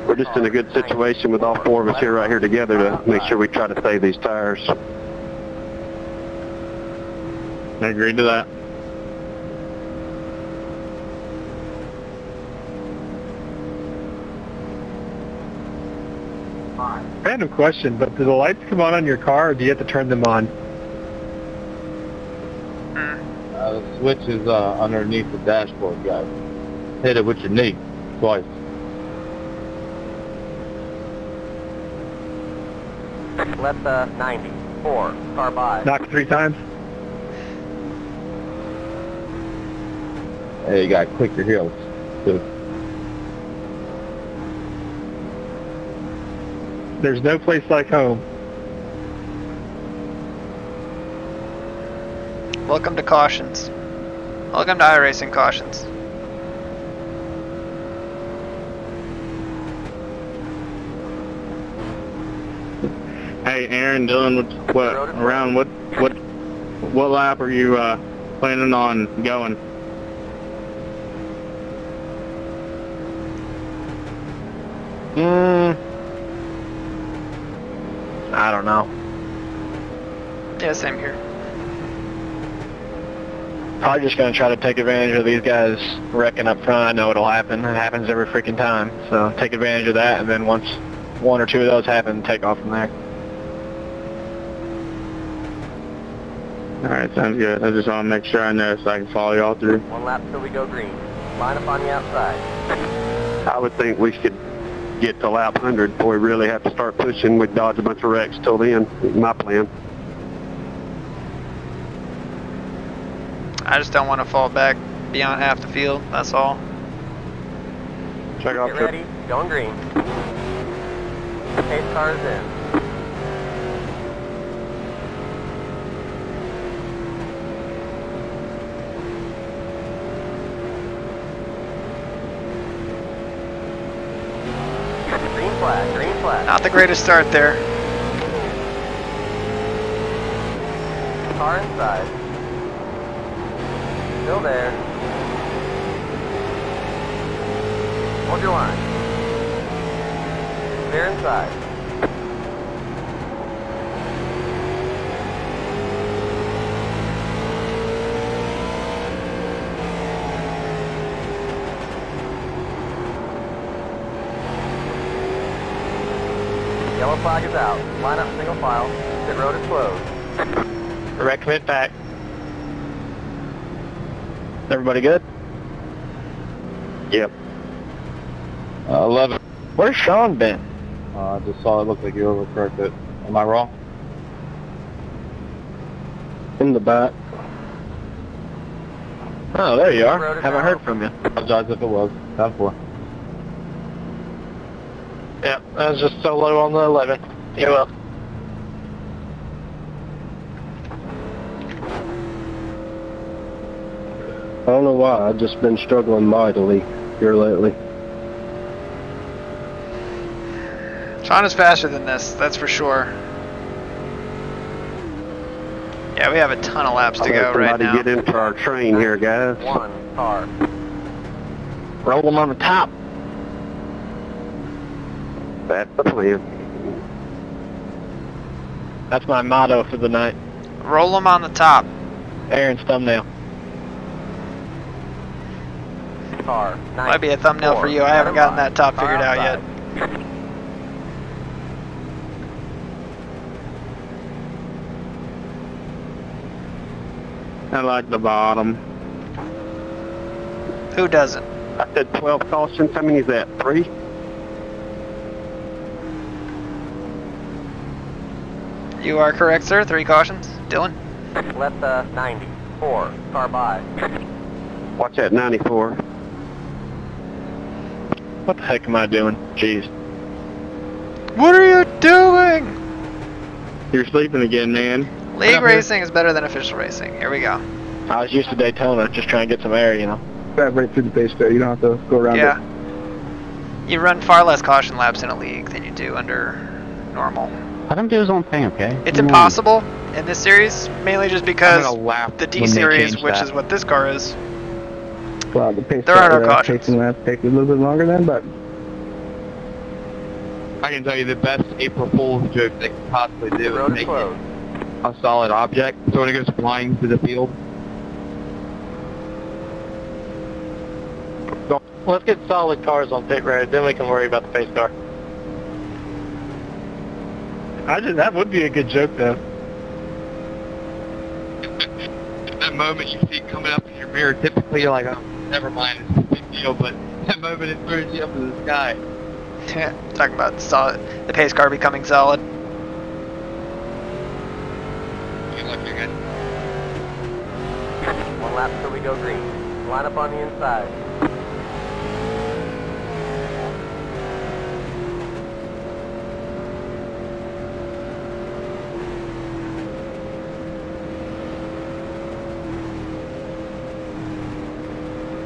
We're just in a good situation with all four of us here right here together to make sure we try to save these tires. I agree to that. Random question, but do the lights come on your car, or do you have to turn them on? The switch is underneath the dashboard, guys. Hit it with your knee twice. Left 90, 4, car by. Knock 3 times? Hey, you got to click your heels. Good. There's no place like home. Welcome to cautions. Welcome to iRacing cautions. Hey, Aaron, Dylan, what lap are you planning on going? I don't know. Yeah, same here. Probably just going to try to take advantage of these guys wrecking up front. I know it'll happen. It happens every freaking time. So take advantage of that, and then once 1 or 2 of those happen, take off from there. Alright, sounds good. I just want to make sure I know so I can follow y'all through. 1 lap till we go green. Line up on the outside. I would think we should get to lap 100 before we really have to start pushing. We'd dodge a bunch of wrecks till then, my plan. I just don't want to fall back beyond half the field, that's all. Check out Get ready, going green. Pace cars in. Green flag. Not the greatest start there. Car inside. Still there. Hold your line. Clear inside. Yellow flag is out. Line up single file. Pit road is closed. Recommit back. Everybody good? Yep. 11. Where's Sean been? I just saw it looked like you overcorrected. Am I wrong? In the back. Oh, there you are. Haven't heard from you. I apologize if it was. 10-4. Yeah, I was just solo on the 11. You will. I don't know why, I've just been struggling mightily here lately. Sean is faster than this, that's for sure. Yeah, we have a ton of laps to go right now. Somebody get into our train here, guys. 1 car. Roll them on the top. That's the plan. That's my motto for the night. Roll them on the top. Aaron's thumbnail. Car. Might be a thumbnail for you. I haven't gotten that top figured out yet. I like the bottom. Who doesn't? I said 12 cautions. How many is that? 3? You are correct, sir. 3 cautions. Dylan? Left 90. 4. Car by. Watch that 94. What the heck am I doing? Jeez. What are you doing? You're sleeping again, man. League racing is better than official racing. Here we go. I was used to Daytona, just trying to get some air, you know. Drive right through the base there. You don't have to go around it. You run far less caution laps in a league than you do under normal. Let him do his own thing, okay? It's impossible in this series, mainly just because the D series, which is what this car is, Well, the pace there are no cautions. Chasing laps take a little bit longer then, but I can tell you the best April Fool's joke they could possibly do Pit is road make is closed. it a solid object so when it goes flying through the field. Let's get solid cars on pit road, then we can worry about the pace car. that would be a good joke though. That moment you see it coming up in your mirror, typically you're like, oh, never mind, it's a big deal, but that moment it throws you up to the sky. Talking about solid, the pace car becoming solid. Good luck, you guys. 1 lap till we go green. Line up on the inside.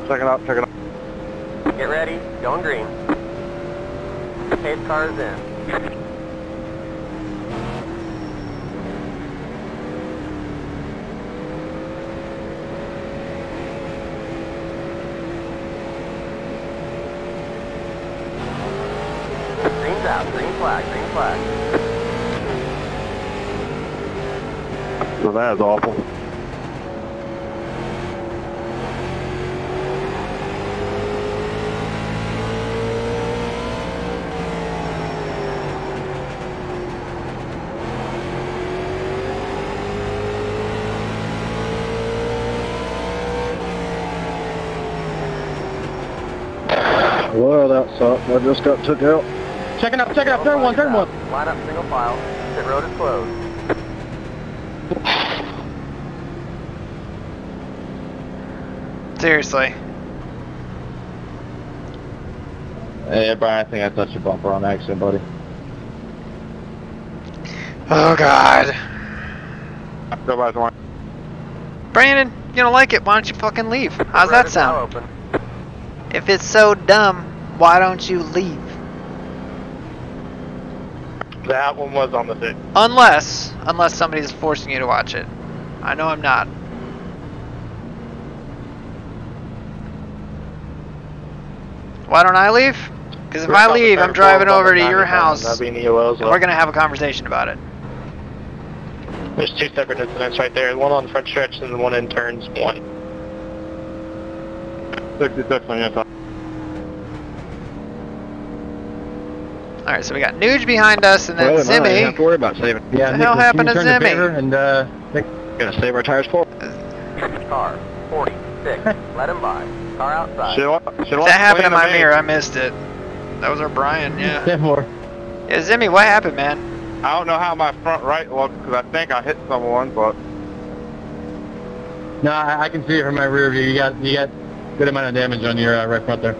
Check it out, check it out. Get ready, going green. Pace car is in. Green's out, green flag, green flag. Well, that is awful. Well, that sucked. I just got took out. Check it out, turn one. Line up single file. Pit road is closed. Seriously. Hey, Brian, I think I touched your bumper on accident, buddy. Oh God. Go by the line. Brandon, you don't like it, why don't you fucking leave? How's Pit road that is now sound? open. If it's so dumb, why don't you leave? That one was on the six. Unless somebody's forcing you to watch it. I know I'm not. Why don't I leave? Because if I leave, I'm driving over to your house, and we're going to have a conversation about it. There's 2 separate incidents right there. One on the front stretch and the one in turns 1. 66 on your side. Alright, so we got Nuge behind us, and then Well, I don't Zimmy. have to worry about saving. Yeah, What the hell Nicholas, happened to can you turn the Zimmy? favor and gonna save our tires for. Car, 46. Let him by. Car outside. That happened in my mirror, I missed it. That was our Brian, yeah. 10 more. Yeah, Zimmy, what happened, man? I don't know how my front right looks because I think I hit someone, but No, I can see it from my rear view. You got good amount of damage on your right front there.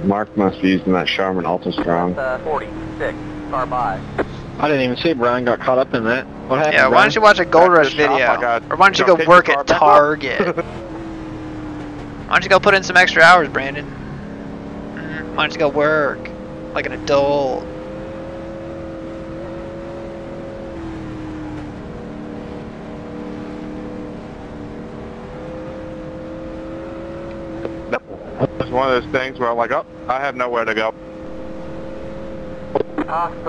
Mark must be using that Charmin Ultra Strong. 46. Car by. I didn't even see Brian got caught up in that. What happened? Yeah, why don't you watch a Gold Rush video? Or why don't you go work at Target? Why don't you go put in some extra hours, Brandon? Why don't you go work like an adult? it's one of those things where I'm like, oh, I have nowhere to go.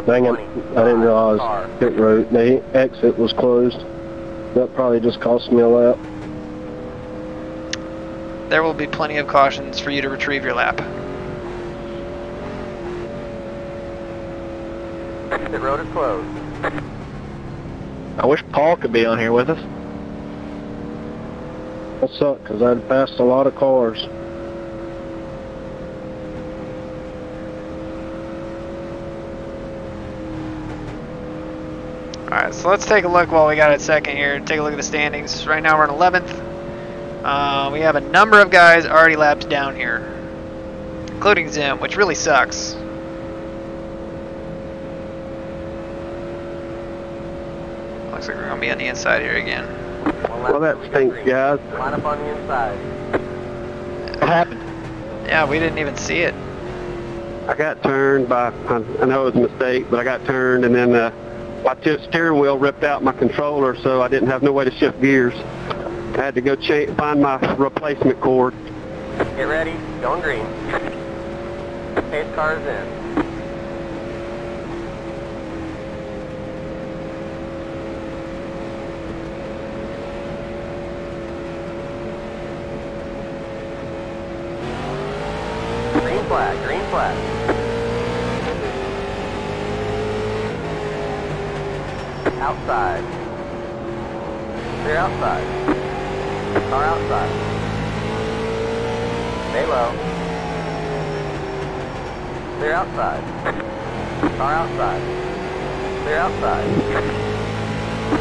Dang it, I didn't realize pit road, the exit was closed. That probably just cost me a lap. There will be plenty of cautions for you to retrieve your lap. The road is closed. I wish Paul could be on here with us. That sucked, because I'd passed a lot of cars. Alright, so let's take a look while we got it second here. Take a look at the standings. Right now we're in 11th. We have a number of guys already lapped down here, including Zim, which really sucks. Looks like we're going to be on the inside here again. Well, that stinks, guys. Line up on the inside. What happened? Yeah, we didn't even see it. I got turned by, I know it was a mistake, but I got turned and then my steering wheel ripped out my controller, so I didn't have no way to shift gears. I had to go find my replacement cord. Get ready, going green. Pace car is in. Green flag, green flag. Outside. Clear outside. Car outside. Stay low. Clear outside. Car outside. Clear outside.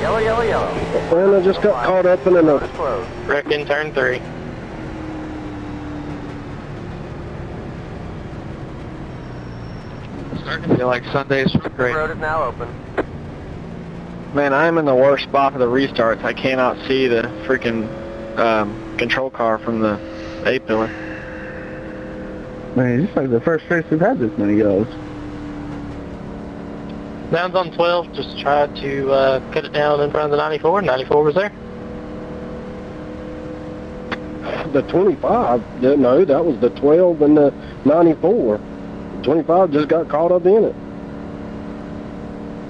Yellow, yellow, yellow. Well, I just got caught up in a wreck in turn 3. Starting to feel like Sundays was great. The road is now open. Man, I'm in the worst spot for the restarts. I cannot see the freaking control car from the A-pillar. Man, it's like the first race we've had this many goes. Down's on 12, just tried to cut it down in front of the 94. 94 was there. The 25, no, that was the 12 and the 94. 25 just got caught up in it.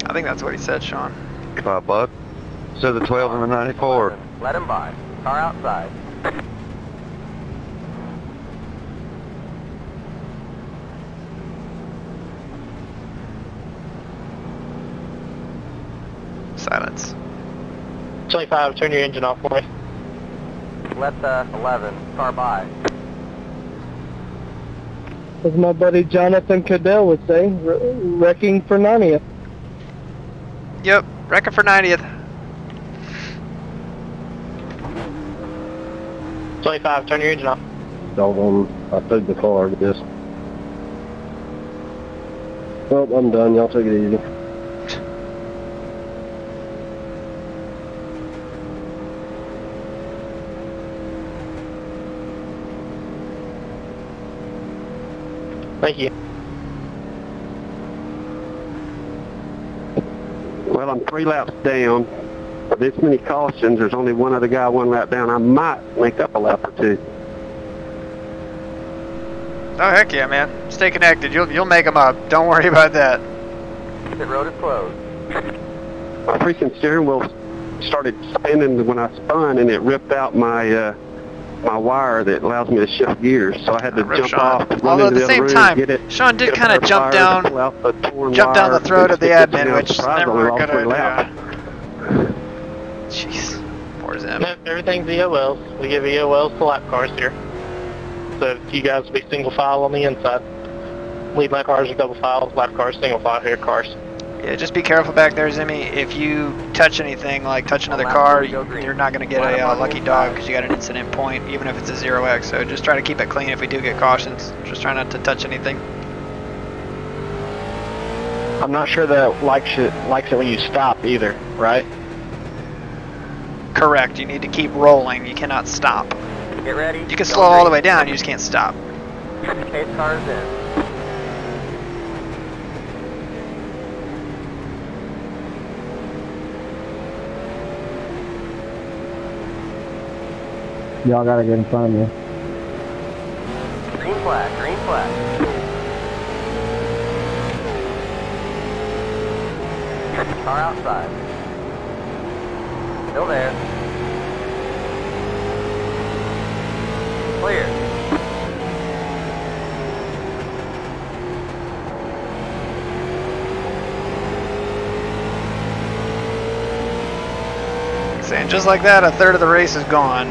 I think that's what he said, Sean. $5. So the 12 and the 94. Let him by. Car outside. Silence. 25, turn your engine off for me. Let the 11. Car by. As my buddy Jonathan Cadell would say, wrecking for 90th. Yep, wrecking for 90th. 25, turn your engine off. Doggone, I took the car, I guess. Well, I'm done. Y'all take it easy. Thank you. Well, I'm 3 laps down. With this many cautions, there's only one other guy 1 lap down. I might make up a lap or 2. Oh, heck yeah, man. Stay connected. You'll make them up. Don't worry about that. The road is closed. My freaking steering wheel started spinning when I spun, and it ripped out my my wire that allows me to shift gears. So I had to jump off. Although at the same time, Sean did kind of jump down the throat of the admin, which never a good idea. Jeez, poor Zim. No, everything's EOLs. We give EOLs to lap cars here. So you guys will be single file on the inside. Lead lap cars are double files, lap cars single file here cars. Yeah, just be careful back there, Zimmy. If you touch anything, like touch another car, you're not going to get a lucky dog because you got an incident point, even if it's a 0x. So just try to keep it clean if we do get cautions. Just try not to touch anything. I'm not sure that it likes it when you stop either, right? Correct. You need to keep rolling. You cannot stop. Get ready. You can slow all the way down. You just can't stop. Pace cars in. Y'all gotta get in front of me. Green flag, green flag. Car outside. Still there. Clear. And just like that, a third of the race is gone.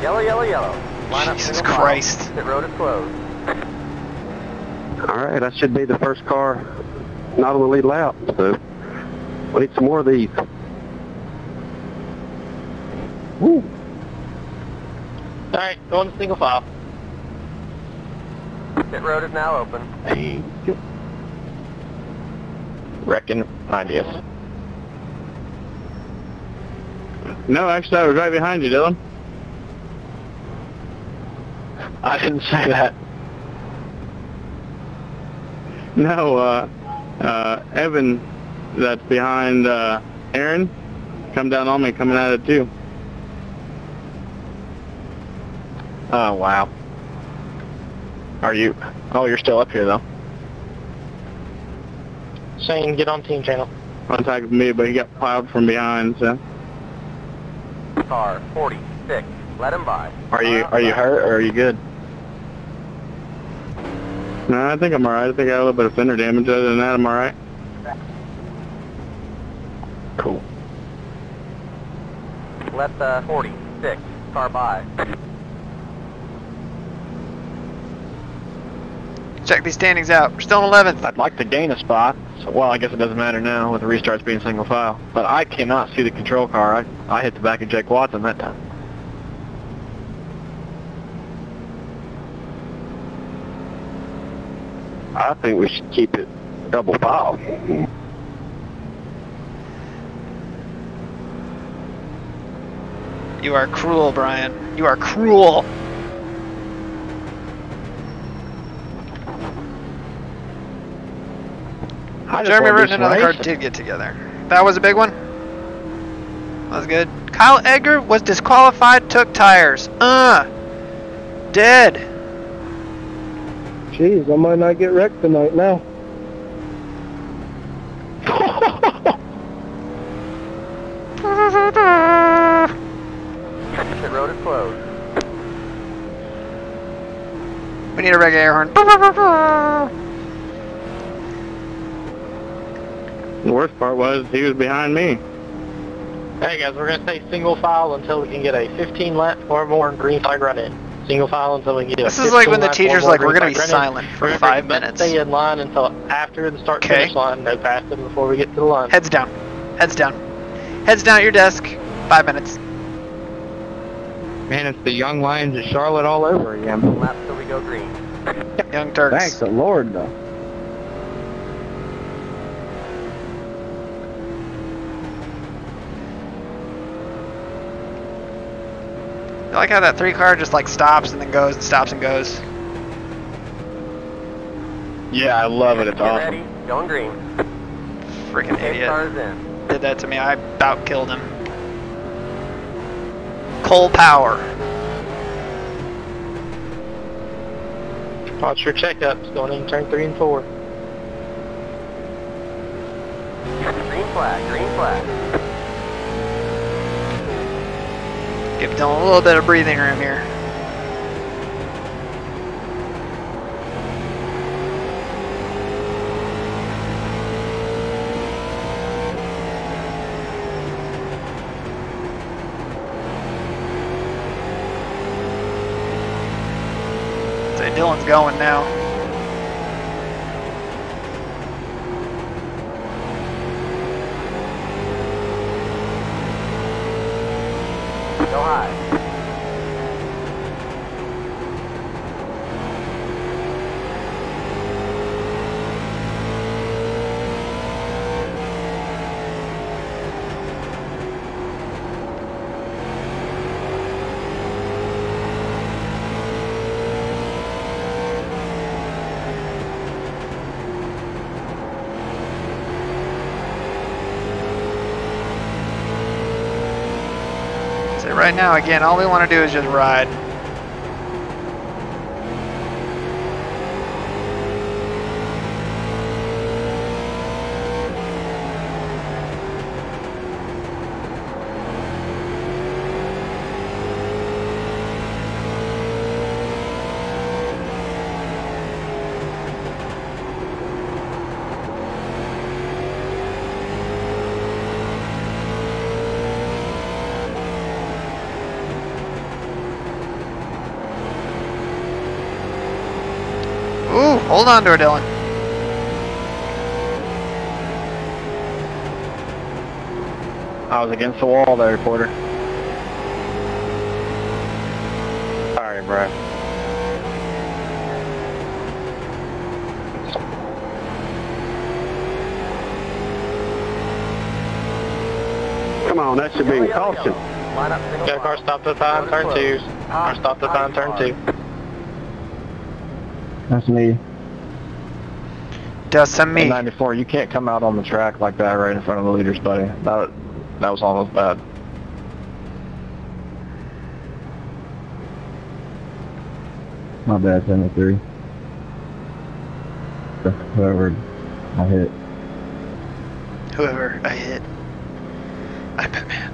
Yellow, yellow, yellow. Line up Jesus Christ. The road is closed. Alright, that should be the first car not on the lead lap, so we need some more of these. Woo! Alright, go on to single file. Pit road is now open. Wrecking 90th. No, actually, I was right behind you, Dylan. I didn't say that. No, Evan, that's behind Aaron, come down on me coming at it too. Oh, wow. Are you? Oh, you're still up here, though. Shane, get on team channel. Contacted me, but he got plowed from behind, so. Car 46. Let him by. Are you hurt or are you good? No, I think I'm alright. I think I got a little bit of fender damage. Other than that, I'm alright. Cool. Let the 46 car by. Check these standings out. We're still in 11th. I'd like to gain a spot. So, well, I guess it doesn't matter now with the restarts being single file. But I cannot see the control car. I hit the back of Jake Watson that time. I think we should keep it double file. You are cruel, Brian. You are cruel. Jeremy Root and another car did get together. That was a big one. That was good. Kyle Edgar was disqualified, took tires. Dead. Jeez, I might not get wrecked tonight now. The road is closed. We need a regular air horn. The worst part was he was behind me. Hey guys, we're going to stay single file until we can get a 15 lap or more green flag run in. Single file until we can get this a 15 is like when the lap teacher's or like, more we're going to green be flag run silent in. for Remember, 5 you must minutes. Stay in line until after the start finish line. No passing before we get to the line. Heads down. Heads down. Heads down at your desk. 5 minutes. Man, it's the Young Lions of Charlotte all over again. Lap till we go green. Young Turks. Thanks the Lord, though. I like how that 3 car just like stops and then goes and stops and goes. Yeah, I love it. It's Get awesome. ready. Going green. Freaking idiot. Cars in. Did that to me. I about killed him. Coal power. Watch your checkups going in turn 3 and 4. Green flag. Green flag. Give Dylan a little bit of breathing room here. So Dylan's going now. Go high. So right now, again, all we want to do is just ride. Ooh, hold on to her, Dylan. I was against the wall there, Porter. Sorry, bro. Come on, that should be in caution. Line up single Got a car file. stopped at 5, turn 2. Car stopped at 5, turn 2. That's me. That's me. 94, you can't come out on the track like that right in front of the leaders, buddy. That was almost bad. My bad, 73. Whoever I hit. Whoever I hit. I bet, man.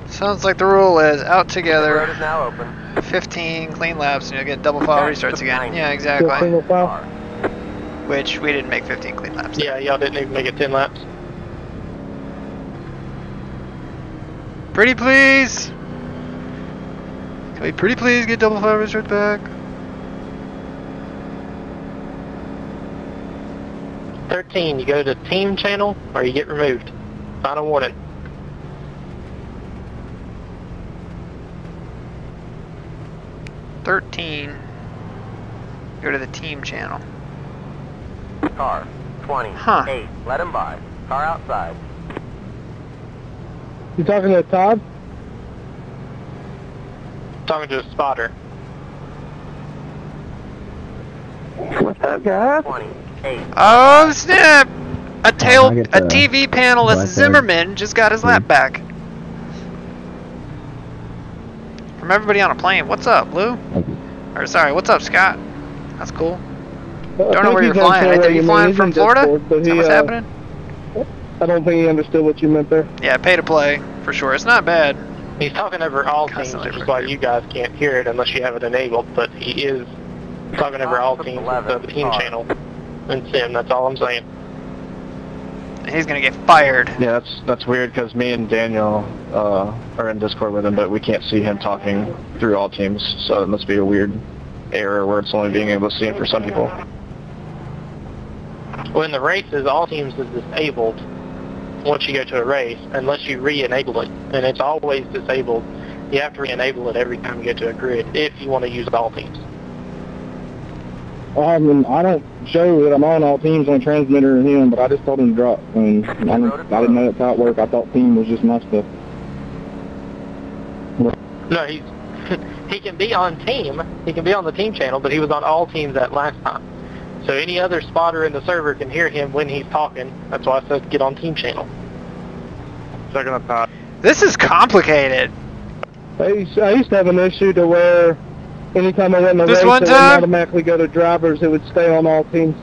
Sounds like the rule is out The road is together. now open. 15 clean laps and you'll get double file restarts again. Yeah, exactly. Single file. Which we didn't make 15 clean laps. Yeah, y'all didn't even make it 10 laps. Pretty please! Can we pretty please get double file restarts back? 13, you go to team channel or you get removed. Final warning. Go to the team channel. Car 20. Huh. 8. Let him by. Car outside. You talking to Todd? Talking to a spotter. What's up, guys? 20. 8. Oh snap! A I get the TV panelist black Zimmerman just got his lap back. From everybody on a plane. What's up, Lou? Or sorry, what's up, Scott? That's cool. Don't know where you're flying. Are you flying from Florida? Is that what's happening? I don't think he understood what you meant there. Yeah, pay to play for sure. It's not bad. He's talking over all teams, Constantly which is why you guys can't hear it unless you have it enabled, but he is talking over all teams with the team channel and Sim, that's all I'm saying. He's gonna get fired. Yeah, that's weird because me and Daniel are in Discord with him, but we can't see him talking through all teams, so it must be a weird error where it's only being able to see him for some people. Well, in the races, all teams is disabled once you go to a race, unless you re-enable it, and it's always disabled. You have to re-enable it every time you go to a grid if you want to use all teams. I don't show that I'm on all teams on transmitter and him, but I just told him to drop. And I didn't know that's how it worked. I thought team was just my stuff. No, he can be on team. He can be on the team channel, but he was on all teams that last time. So any other spotter in the server can hear him when he's talking. That's why I said get on team channel. Second up top. This is complicated. I used to have an issue to where anytime I went in the race, it wouldn't automatically go to drivers. It would stay on all teams.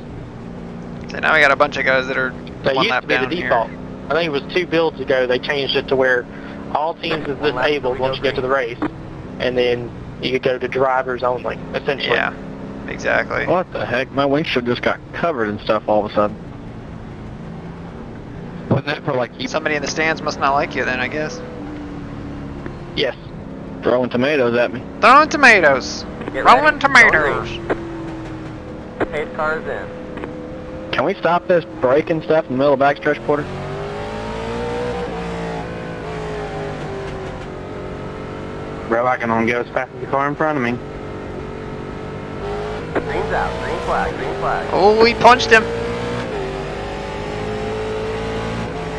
So now we got a bunch of guys that are That one used lap to be the down default. here. I think it was 2 builds ago they changed it to where all teams is disabled once you get to the race, and then you could go to drivers only, essentially. Yeah, exactly. What the heck? My windshield just got covered in stuff all of a sudden. Wasn't that for like Somebody in the stands must not like you then, I guess. Yes. throwing tomatoes at me? Throwing tomatoes. Throwing tomatoes. Pace car is in. Can we stop this braking stuff in the middle of backstretch quarter? Bro, I can only go as fast as the car in front of me. Green's out. Green flag. Green flag. Oh, we punched him.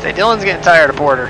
Say, Dylan's getting tired of Porter.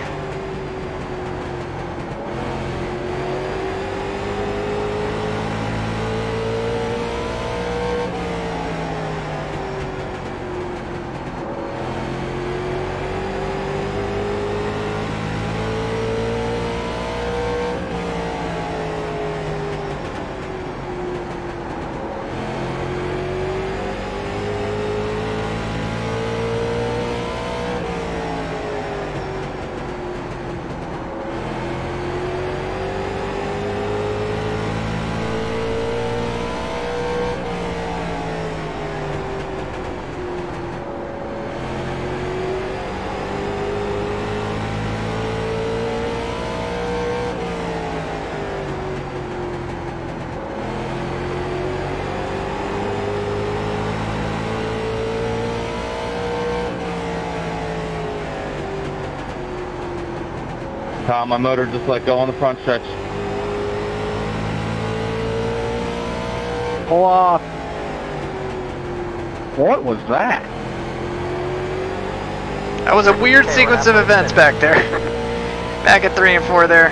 My motor just let go on the front stretch. Pull off. What was that? That was a weird sequence of events back there. Back at 3 and 4 there.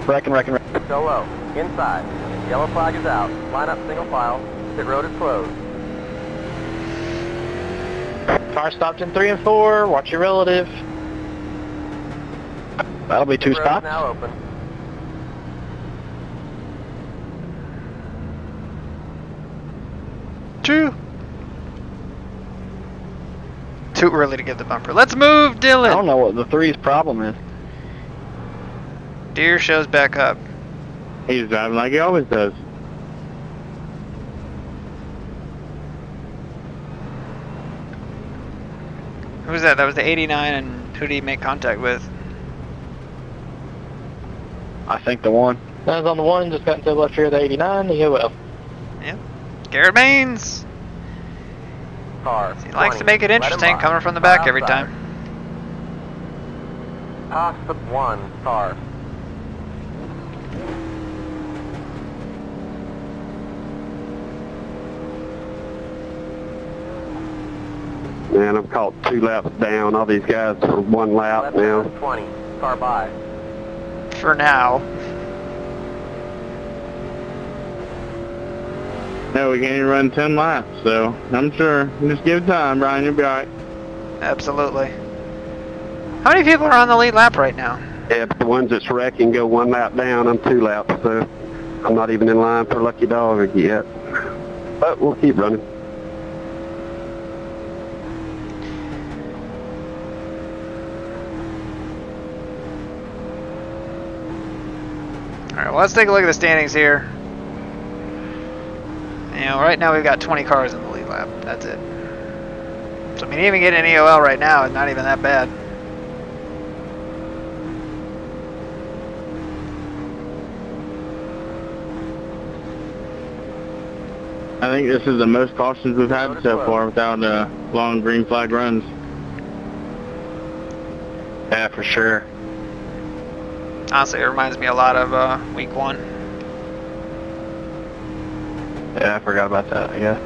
Wrecking. Go low. Inside. Yellow flag is out. Line up single file. Pit road is closed. Car stopped in 3 and 4. Watch your relative. That'll be 2 Pit road spots. is now open. Too early to get the bumper. Let's move, Dylan. I don't know what the 3's problem is. Deer shows back up. He's driving like he always does. Who was that? That was the 89, and who did he make contact with? I think the 1. That was on the 1, just got into the left rear of the 89, the OL. Yeah. Garrett Baines. Car. He likes to 20. make it Let him interesting, by. coming from the Car back every outside. time. Pass the 1 car. Man, I'm caught 2 laps down. All these guys are 1 lap now. 20. Car by. For now. No, we can't even run 10 laps, so I'm sure. Just give it time, Brian. You'll be alright. Absolutely. How many people are on the lead lap right now? Yeah, but the ones that's wrecking go 1 lap down. I'm 2 laps, so I'm not even in line for Lucky Dog yet. But we'll keep running. Alright, well, let's take a look at the standings here. You know, right now we've got 20 cars in the lead lap. That's it. So, I mean, even getting an EOL right now is not even that bad. I think this is the most cautions we've had so far without long green flag runs. Yeah, for sure. Honestly, it reminds me a lot of week 1. Yeah, I forgot about that, yeah.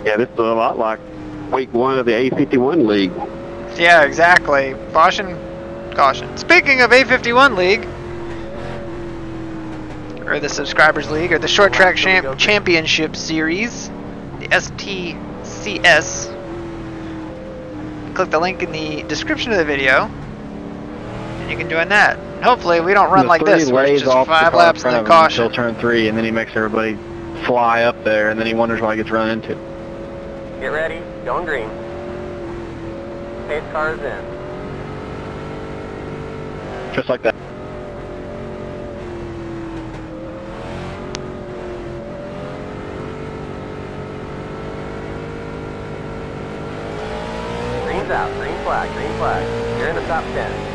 Yeah, this is a lot like week 1 of the A51 League. Yeah, exactly. Caution. Speaking of A51 League, or the Subscribers League, or the Short Track Championship Series, the STCS, click the link in the description of the video, and you can join that. And hopefully we don't run like this, where it's just 5 laps and then caution. Until turn 3, and then he makes everybody fly up there, and then he wonders why he gets run into. Get ready. Going green. Pace car is in. Just like that. Green's out. Green flag. You're in the top 10.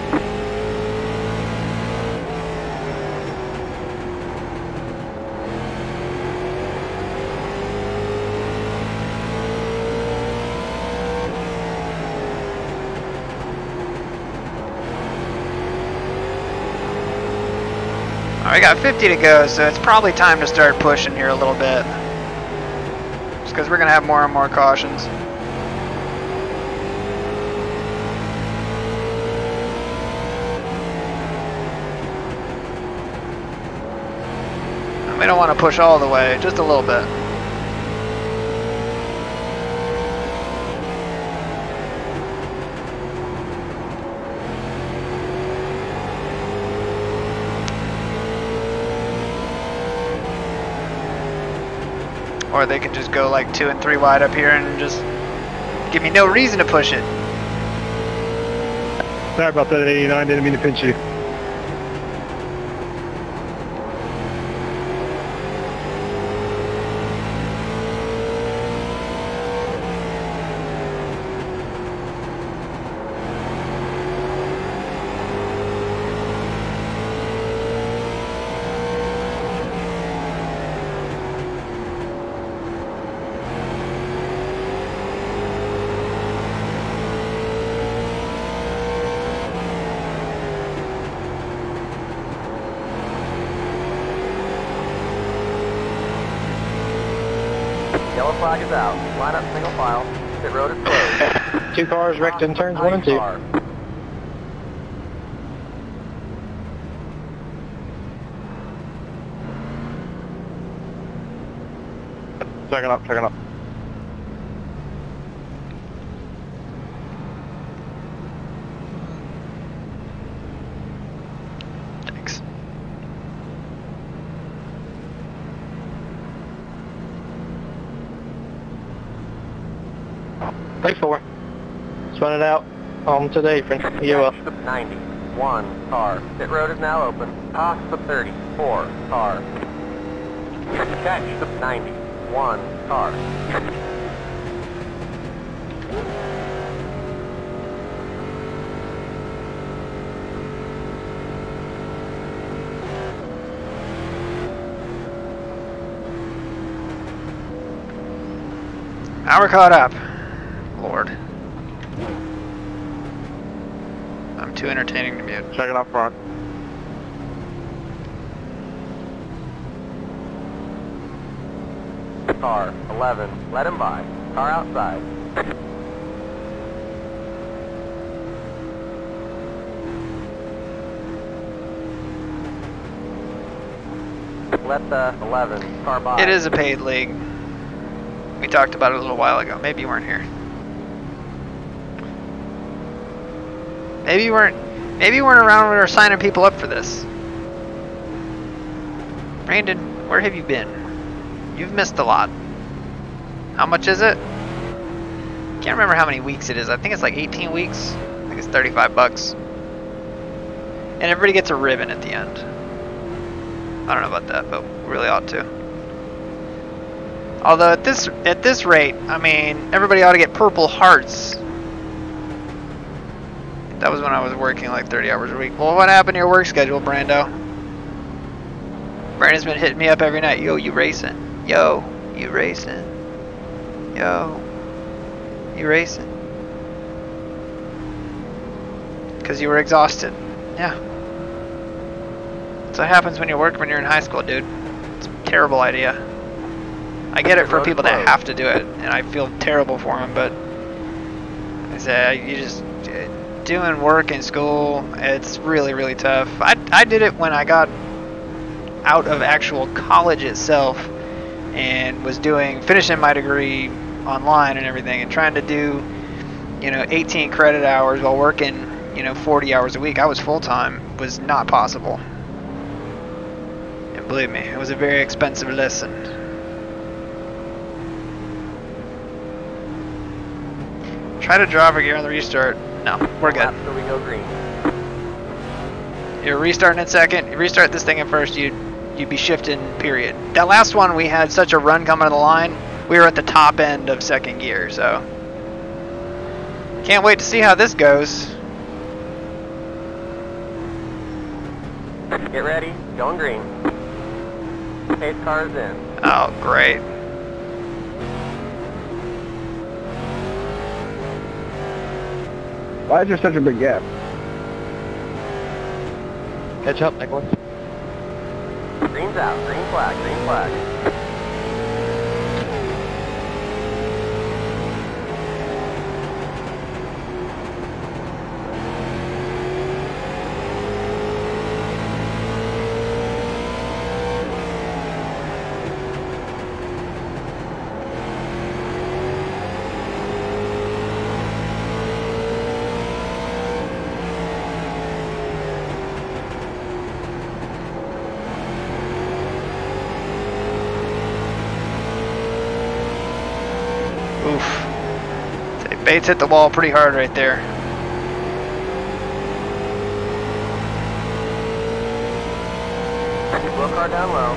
We got 50 to go, so it's probably time to start pushing here a little bit. Just because we're going to have more and more cautions. And we don't want to push all the way, just a little bit. Or they can just go like 2 and 3 wide up here and just give me no reason to push it. Sorry about that, 89. Didn't mean to pinch you. Yellow flag is out. Line up single file. Pit road is closed. 2 cars wrecked in turns 1 and 2. Checking up, checking up. Thanks. Take 4. Let's run it out on today, friend. You will. 90. 1 car. Pit road is now open. Toss the 30. 4 car. Catch the 90. 1 car. Now we're caught up. Lord. I'm too entertaining to mute. Checking up front. Car 11. Let him by. Car outside. Let the 11 car by. It is a paid league. We talked about it a little while ago. Maybe you weren't here. Maybe you weren't around when we were signing people up for this. Brandon, where have you been? You've missed a lot. How much is it? Can't remember how many weeks it is. I think it's like 18 weeks. I think it's 35 bucks. And everybody gets a ribbon at the end. I don't know about that, but we really ought to. Although at this rate, I mean, everybody ought to get purple hearts. That was when I was working like 30 hours a week. Well, what happened to your work schedule, Brando? Brandon's been hitting me up every night. Yo, you racing? Yo, you racing? Yo, you racing? Because you were exhausted. Yeah. That's what happens when you work when you're in high school, dude. It's a terrible idea. I get it for people that have to do it, and I feel terrible for them, but I say, you just doing work in school, it's really, really tough. I did it when I got out of actual college itself and was finishing my degree online and everything, and trying to do, 18 credit hours while working, 40 hours a week. I was full-time, was not possible. And believe me, it was a very expensive lesson. Try to drive a gear on the restart. No, we're good. So we go green. You're restarting in second. You restart this thing in first, you'd be shifting, period. That last one, we had such a run coming to the line, we were at the top end of second gear, so. Can't wait to see how this goes. Get ready, going green. Pace car's in. Oh, great. Why is there such a big gap? Catch up, Nicholas. Green's out, green flag, green flag. Bates hit the wall pretty hard right there. Blow car down low.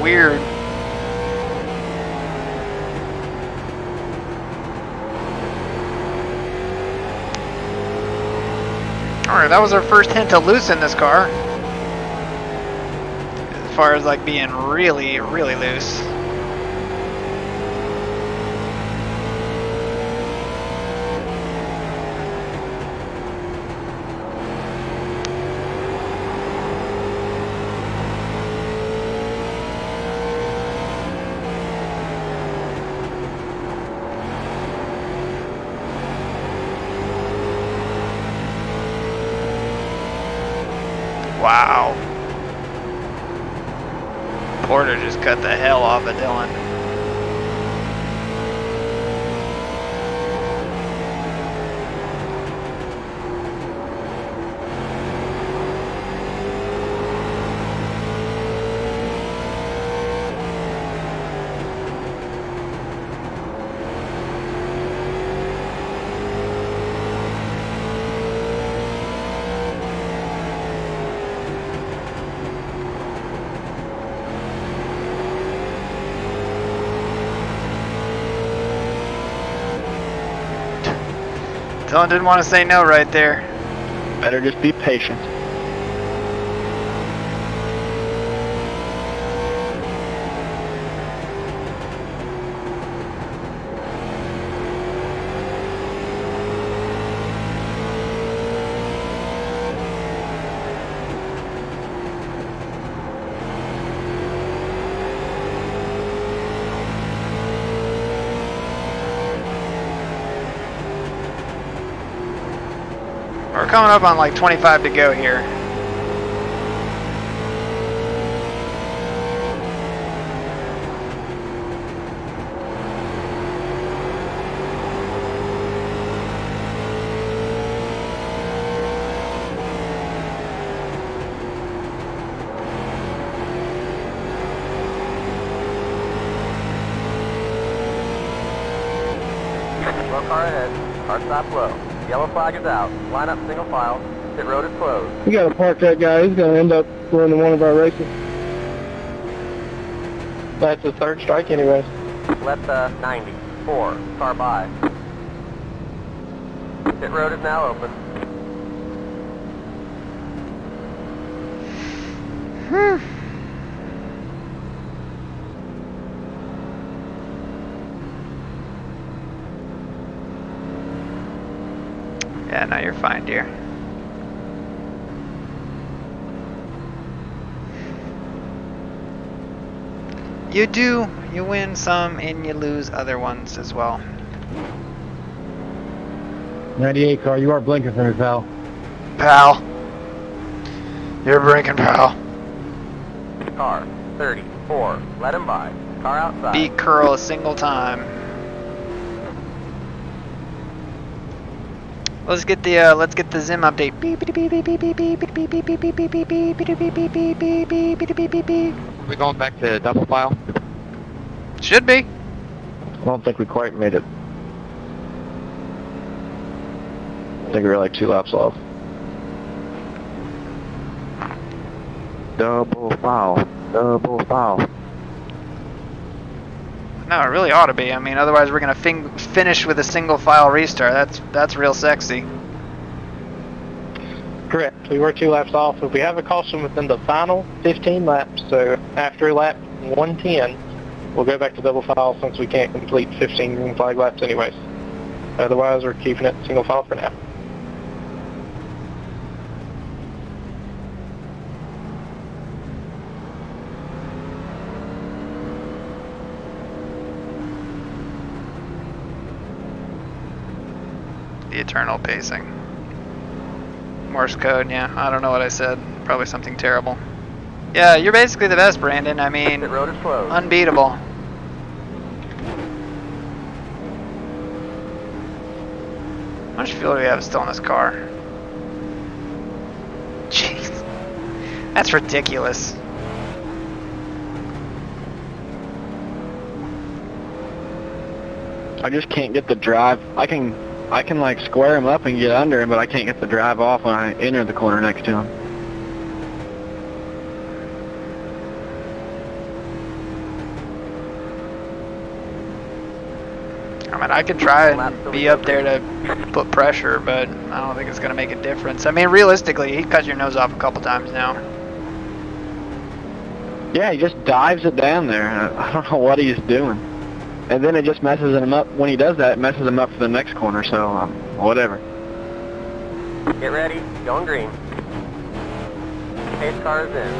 weird. Alright, that was our first hint to loosen this car. As far as like being really, really loose. Wow. Porter just cut the hell off of Dylan. Dylan didn't want to say no right there. Better just be patient. We're coming up on like 25 to go here. Slow car ahead. Car stop low. Yellow flag is out. Line up single file. Pit road is closed. We gotta park that guy. He's gonna end up running one of our races. That's his third strike anyways. Left 90. 4. Car by. Pit road is now open. Yeah, no, you're fine, dear. You do. You win some and you lose other ones as well. 98 car, you are blinking for me, pal. Pal. You're blinking, pal. Car 34. Let him by. Car outside. Beat Curl a single time. Let's get the Zim update. Are we going back to double file? Should be. I don't think we quite made it. I think we were like 2 laps off. Double file. Double file. No, it really ought to be. I mean, otherwise we're gonna finish with a single file restart. That's real sexy. Correct. We were 2 laps off, but we have a caution within the final 15 laps. So after lap 110, we'll go back to double file since we can't complete 15 green flag laps anyways. Otherwise, we're keeping it single file for now. The eternal pacing. Morse code, yeah. I don't know what I said. Probably something terrible. Yeah, you're basically the best, Brandon. I mean, Pit road is closed. unbeatable. How much fuel do we have still in this car? Jeez. That's ridiculous. I just can't get the drive. I can like square him up and get under him, but I can't get the drive off when I enter the corner next to him. I mean, I could try and be up there to put pressure, but I don't think it's going to make a difference. I mean, realistically, he cut your nose off a couple times now. Yeah, he just dives it down there. I don't know what he's doing. And then it just messes him up. When he does that, it messes him up for the next corner, so whatever. Get ready, going green. Pace car is in.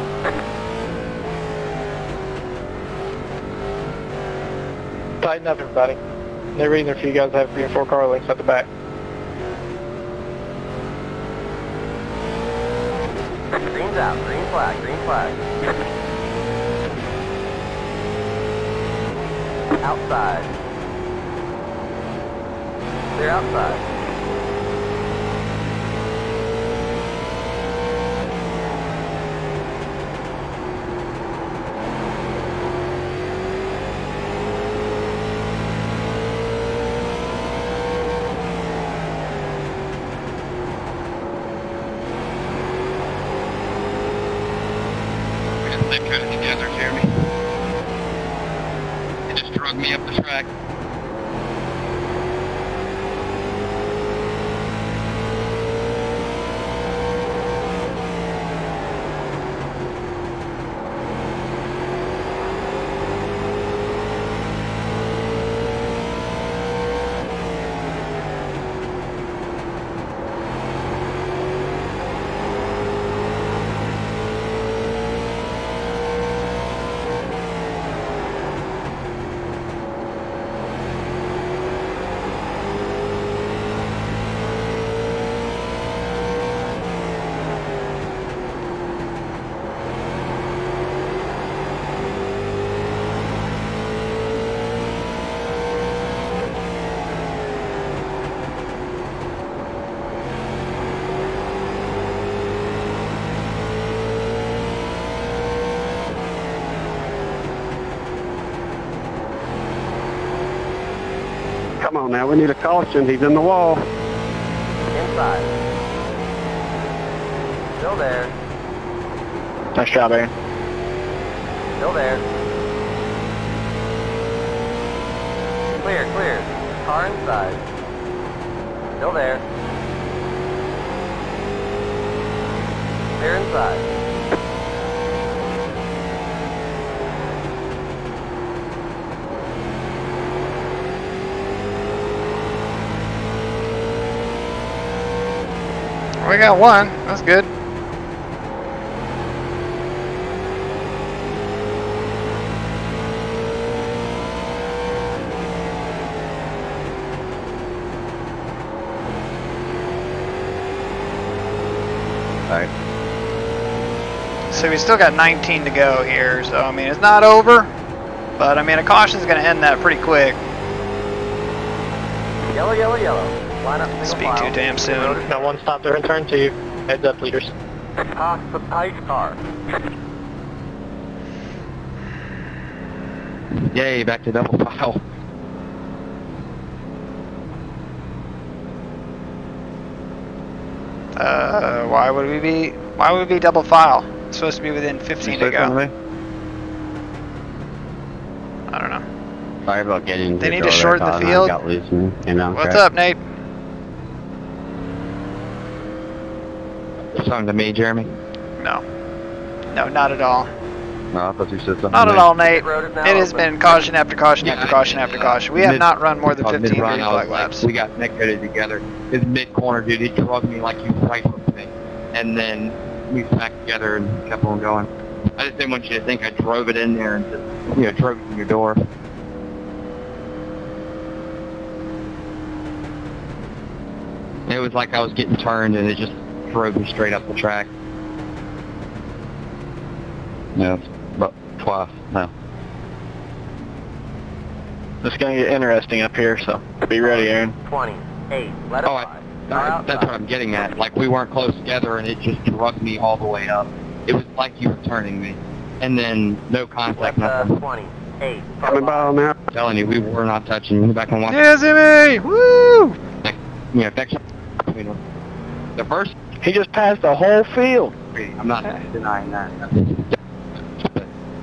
Tighten up, everybody. No reason for you guys to have 3 and 4 car links at the back. Green's out, green flag, green flag. Outside. They're outside. They put it together, Jeremy. It just drug me up the track. Come on now, we need a caution. He's in the wall. Inside. Still there. Nice job, Aaron. Still there. Clear, clear. Car inside. Still there. Clear inside. We got one. That's good. Alright. So we still got 19 to go here. So, I mean, it's not over. But, I mean, a caution's going to end that pretty quick. Yellow, yellow, yellow. Line up single Speak file. too damn soon. Now one stop there in turn 2. Heads up, leaders. Pass the ice car. Yay, back to double file. Why would we be double file? It's supposed to be within 15 to go. I don't know. Sorry about getting. They need to shorten the field. What's up, Nate? Something to me, Jeremy? No. No, not at all. No, I thought you said something. Not to at me. all, Nate. It has been caution after caution after caution after caution. We have not run more than 15 green flag laps. We got neck headed together. His mid corner, dude, he drug me like he rifled me. And then we smacked together and kept on going. I just didn't want you to think I drove it in there and just, you know, drove it to your door. It was like I was getting turned and it just drove me straight up the track. Yeah, it's about twice now. It's going to get interesting up here, so be ready, Aaron. 28. Let it fly. That's what I'm getting at. Like, we weren't close together and it just drug me all the way up. It was like you were turning me. And then no contact, nothing. 28. Coming by on that. I'm telling you, we were not touching. Back and watch. Yeah, Zimmy! Woo! Yeah, next. The first. He just passed the whole field. I'm not denying that.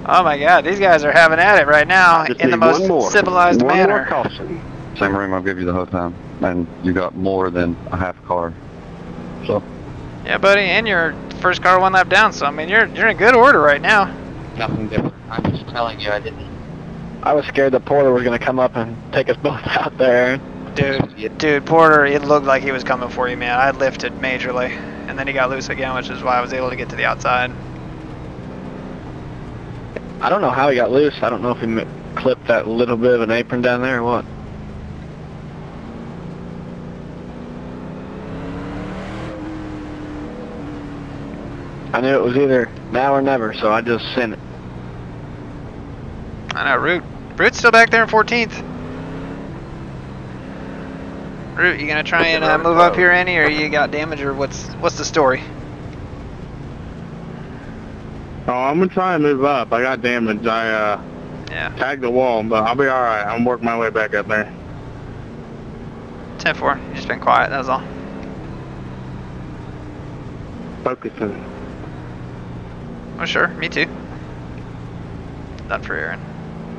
Oh my God, these guys are having at it right now in the most civilized manner. Same room I'll give you the whole time, and you got more than a half car. So. Yeah, buddy, and you're first car 1 lap down, so I mean you're in good order right now. Nothing different. I'm just telling you, I was scared that Porter was going to come up and take us both out there. Dude, Porter, it looked like he was coming for you, man. I lifted majorly, and then he got loose again, which is why I was able to get to the outside. I don't know how he got loose. I don't know if he clipped that little bit of an apron down there or what. I knew it was either now or never, so I just sent it. I know, Root's still back there in 14th. Root, you gonna try and move up here any, or you got damage, or what's the story? Oh, I'm gonna try and move up. I got damage. I tagged the wall, but I'll be all right. I'm working my way back up there. 10-4. You just been quiet. That was all. Focusing. Oh sure, me too. Done for Aaron.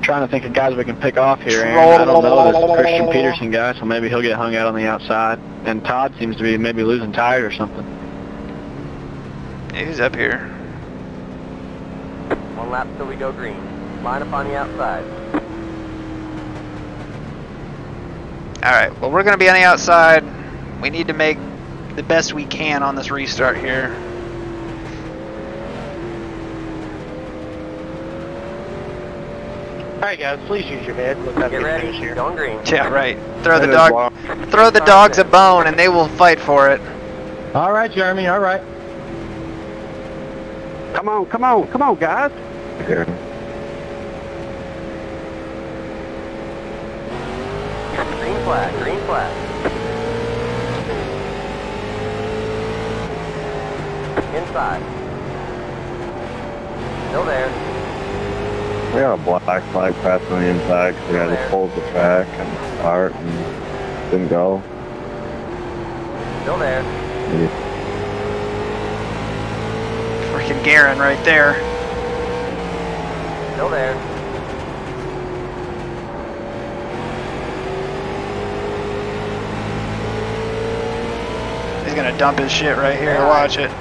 Trying to think of guys we can pick off here, Aaron. I don't know this Christian Peterson guy, so maybe he'll get hung out on the outside. And Todd seems to be maybe losing tires or something. Yeah, he's up here. 1 lap till we go green. Line up on the outside. Alright, well we're going to be on the outside. We need to make the best we can on this restart here. Alright guys, please use your head. Let's have Get a ready. finish here. Going green. Yeah, right. Throw the dogs a bone and they will fight for it. Alright, Jeremy, alright. Come on, guys. Yeah. Green flag, green flag. Inside. Still there. We got a black flag passing the inside because we had to pull the track and start and didn't go. Still there. Yeah. Freaking Garen right there. Still there. He's gonna dump his shit right here. Watch it.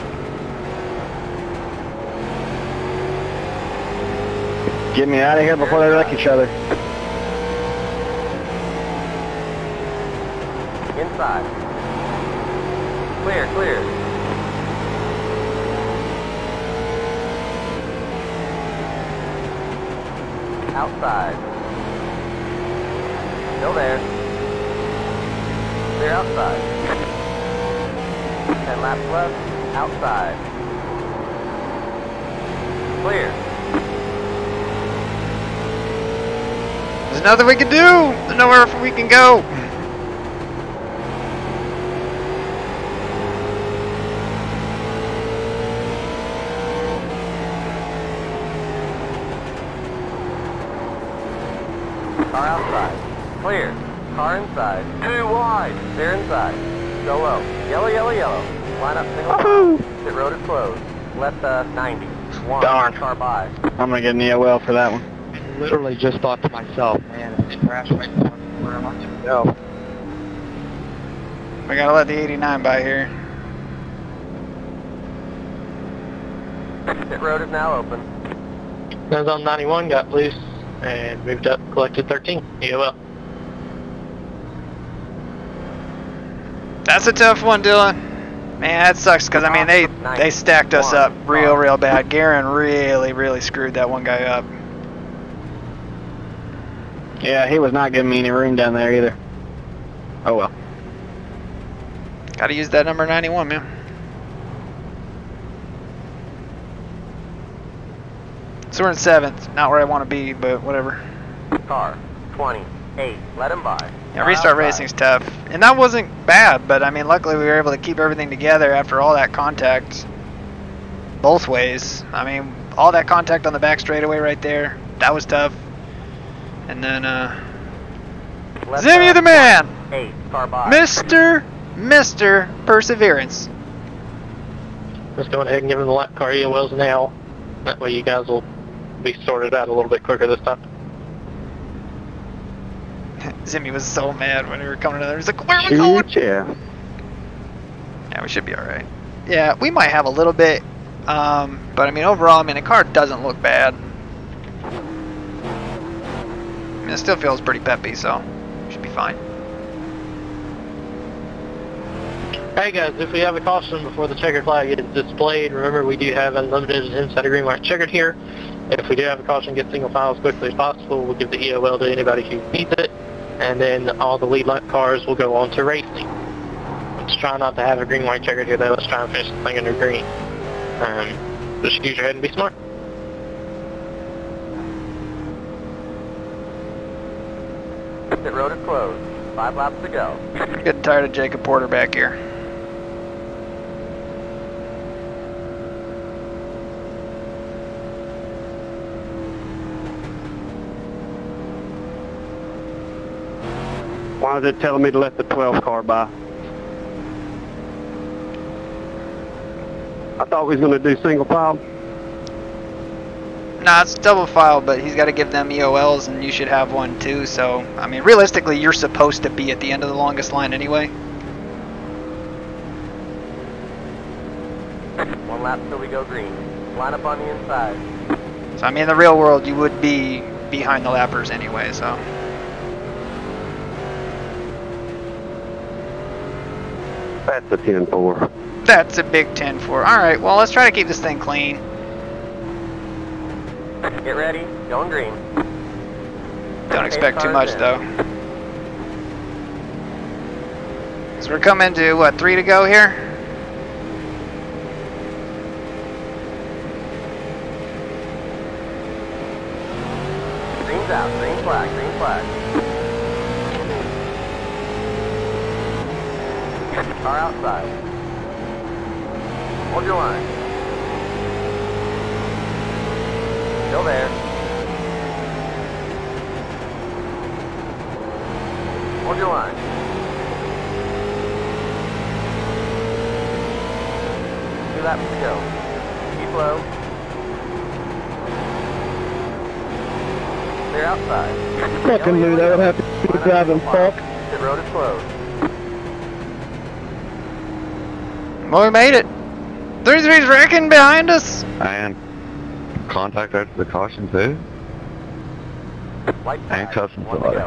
Get me out of here before they wreck each other. Inside. Clear, clear. Outside. Still there. Clear outside. 10 laps left. Outside. Clear. There's nothing we can do. There's nowhere we can go. Car outside. Clear. Car inside. 2 wide. They're inside. Go low. Yellow, yellow, yellow. Line up single file. Pit road is closed. Left 90. 1. Darn. Car by. I'm going to get an EOL for that one. Literally just thought to myself, man, if they crash right in front of me, where am I going to go? We gotta let the 89 by here. Pit road is now open. Guns on 91 got loose and moved up, collected 13. EOL. That's a tough one, Dylan. Man, that sucks because I mean they stacked us up real bad. Garen really screwed that one guy up. Yeah, he was not giving me any room down there either. Oh well. Gotta use that number 91, man. So we're in 7th. Not where I want to be, but whatever. Car 28. Let him by. Yeah, restart racing's tough. And that wasn't bad, but I mean, luckily we were able to keep everything together after all that contact. Both ways. I mean, all that contact on the back straightaway right there. That was tough. And then, Zimmy the man! 8. Car by. Mr. Perseverance. Let's go ahead and give him the lap car EOLs now. That way you guys will be sorted out a little bit quicker this time. Zimmy was so mad when we were coming to there. He's like, where are we going? Yeah. Yeah, we should be alright. Yeah, we might have a little bit, but I mean, overall, I mean, the car doesn't look bad. I mean, it still feels pretty peppy, so should be fine. Hey guys, if we have a caution before the checkered flag is displayed, remember we do have unlimited inside green white checkered here. If we do have a caution, get single file as quickly as possible. We'll give the EOL to anybody who needs it, and then all the lead lap cars will go on to racing. Let's try not to have a green white checkered here though. Let's try and finish the thing under green. Just use your head and be smart. Pit road is closed. 5 laps to go. Getting tired of Jacob Porter back here. Why is it telling me to let the 12 car by? I thought we was going to do single file. Nah, it's double file, but he's got to give them EOLs, and you should have one too. So, I mean, realistically, you're supposed to be at the end of the longest line anyway. 1 lap till we go green. Line up on the inside. So, I mean, in the real world, you would be behind the lappers anyway, so. That's a 10-4. That's a big 10-4. Alright, well, let's try to keep this thing clean. Get ready, going green. Don't expect too much, though. So we're coming to, what, 3 to go here? Green's out, green flag, green flag. Car outside. Hold your line. Still there. Hold your line. Two laps to go. Keep low. Clear outside. Fucking knew that would happen. Keep driving, fuck. The road is closed. Well, we made it. 33's wrecking behind us. And contact after the caution too. And custom somebody.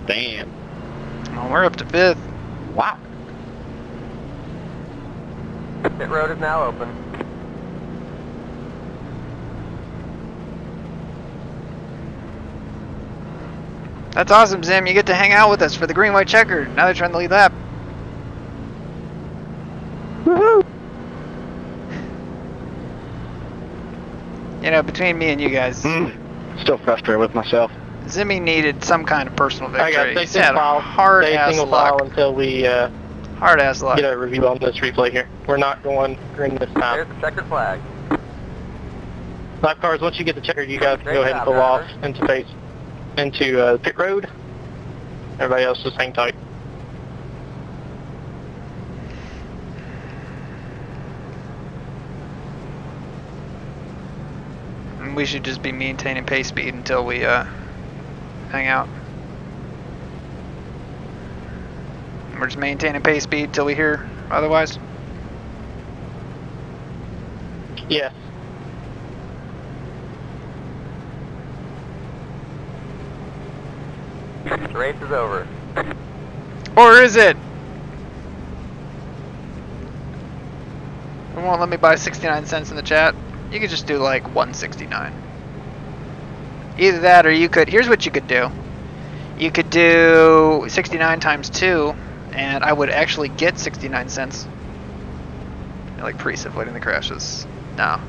Damn. Well, we're up to 5th. Wow. Pit road is now open. That's awesome, Zim. You get to hang out with us for the green-white checker. Now they're trying to lead lap. Woohoo! You know, between me and you guys, Still frustrated with myself. Zimmy needed some kind of personal victory. I got He's had a hard-ass single luck. file until we Hard-ass luck. get a review on this replay here. We're not going green this time. There's the checkered flag. Lap cars, once you get the checker, you guys can go ahead and pull off into pit road. Everybody else just hang tight. And we should just be maintaining pace speed until we hang out. We're just maintaining pace speed until we hear otherwise. Yes. The race is over. Or is it? It won't let me buy 69 cents in the chat. You could just do like 169. Either that or you could, here's what you could do. You could do 69 times 2 and I would actually get 69 cents. I like Priest avoiding the crashes. No.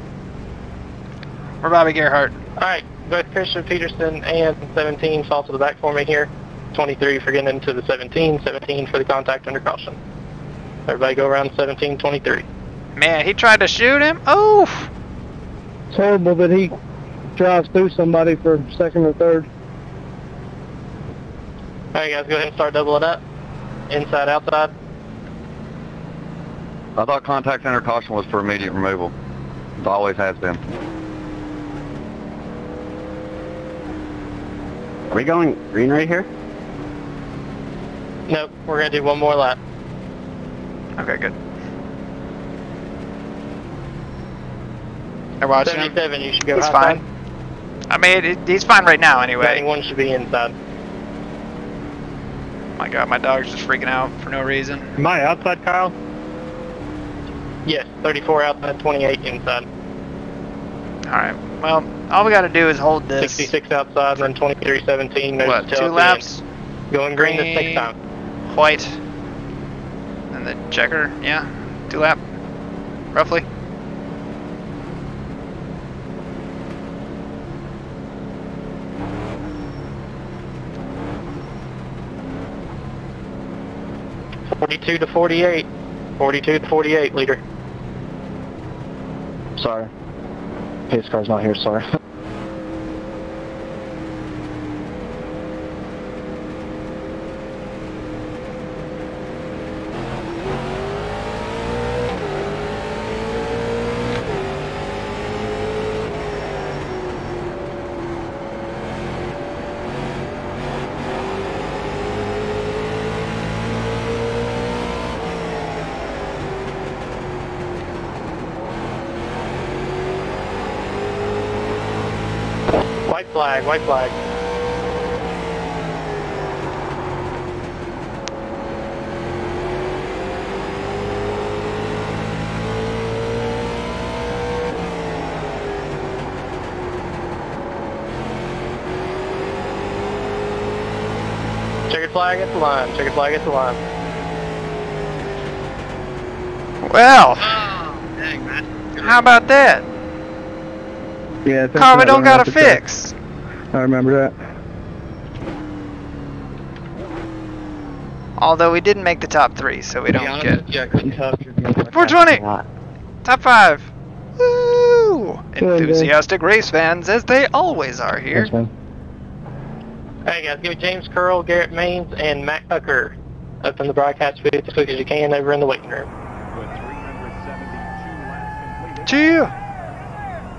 We're Bobby Gerhart. Alright, both Christian Peterson and 17 fall to the back for me here. 23 for getting into the 17, 17 for the contact under caution. Everybody go around 17, 23. Man, he tried to shoot him. Oof! It's horrible that he drives through somebody for second or third. Alright guys, go ahead and start doubling up. Inside, outside. I thought contact under caution was for immediate removal. It always has been. we going green right here? Nope, we're going to do one more lap. Okay, good. They're watching 77, him. you should go He's outside. fine. I mean, he's fine right now anyway. 91 should be inside. My God, my dog's just freaking out for no reason. Am I outside, Kyle? Yes, 34 outside, 28 inside. Alright, well, all we gotta do is hold this. 66 outside, and then 23, 17. What, 2 laps? Going green this next time. White. And the checker, yeah. 2 lap, roughly. .42 to 48. 42 to 48, leader. Sorry. Pace car's not here, sorry. White flag. Checkered flag at the line. Checkered flag at the line. Well, Oh, dang, man. how about that? Yeah. Car we don't got to fix. I remember that. Although we didn't make the top 3, so we don't get. Yeah, I couldn't tell if you're being 420! Top 5! Woo! Enthusiastic race fans, as they always are here. Thanks, man. Hey guys, give me James Curl, Garrett Maines, and Matt Tucker up in the broadcast booth as quick as you can over in the waiting room. Cheer!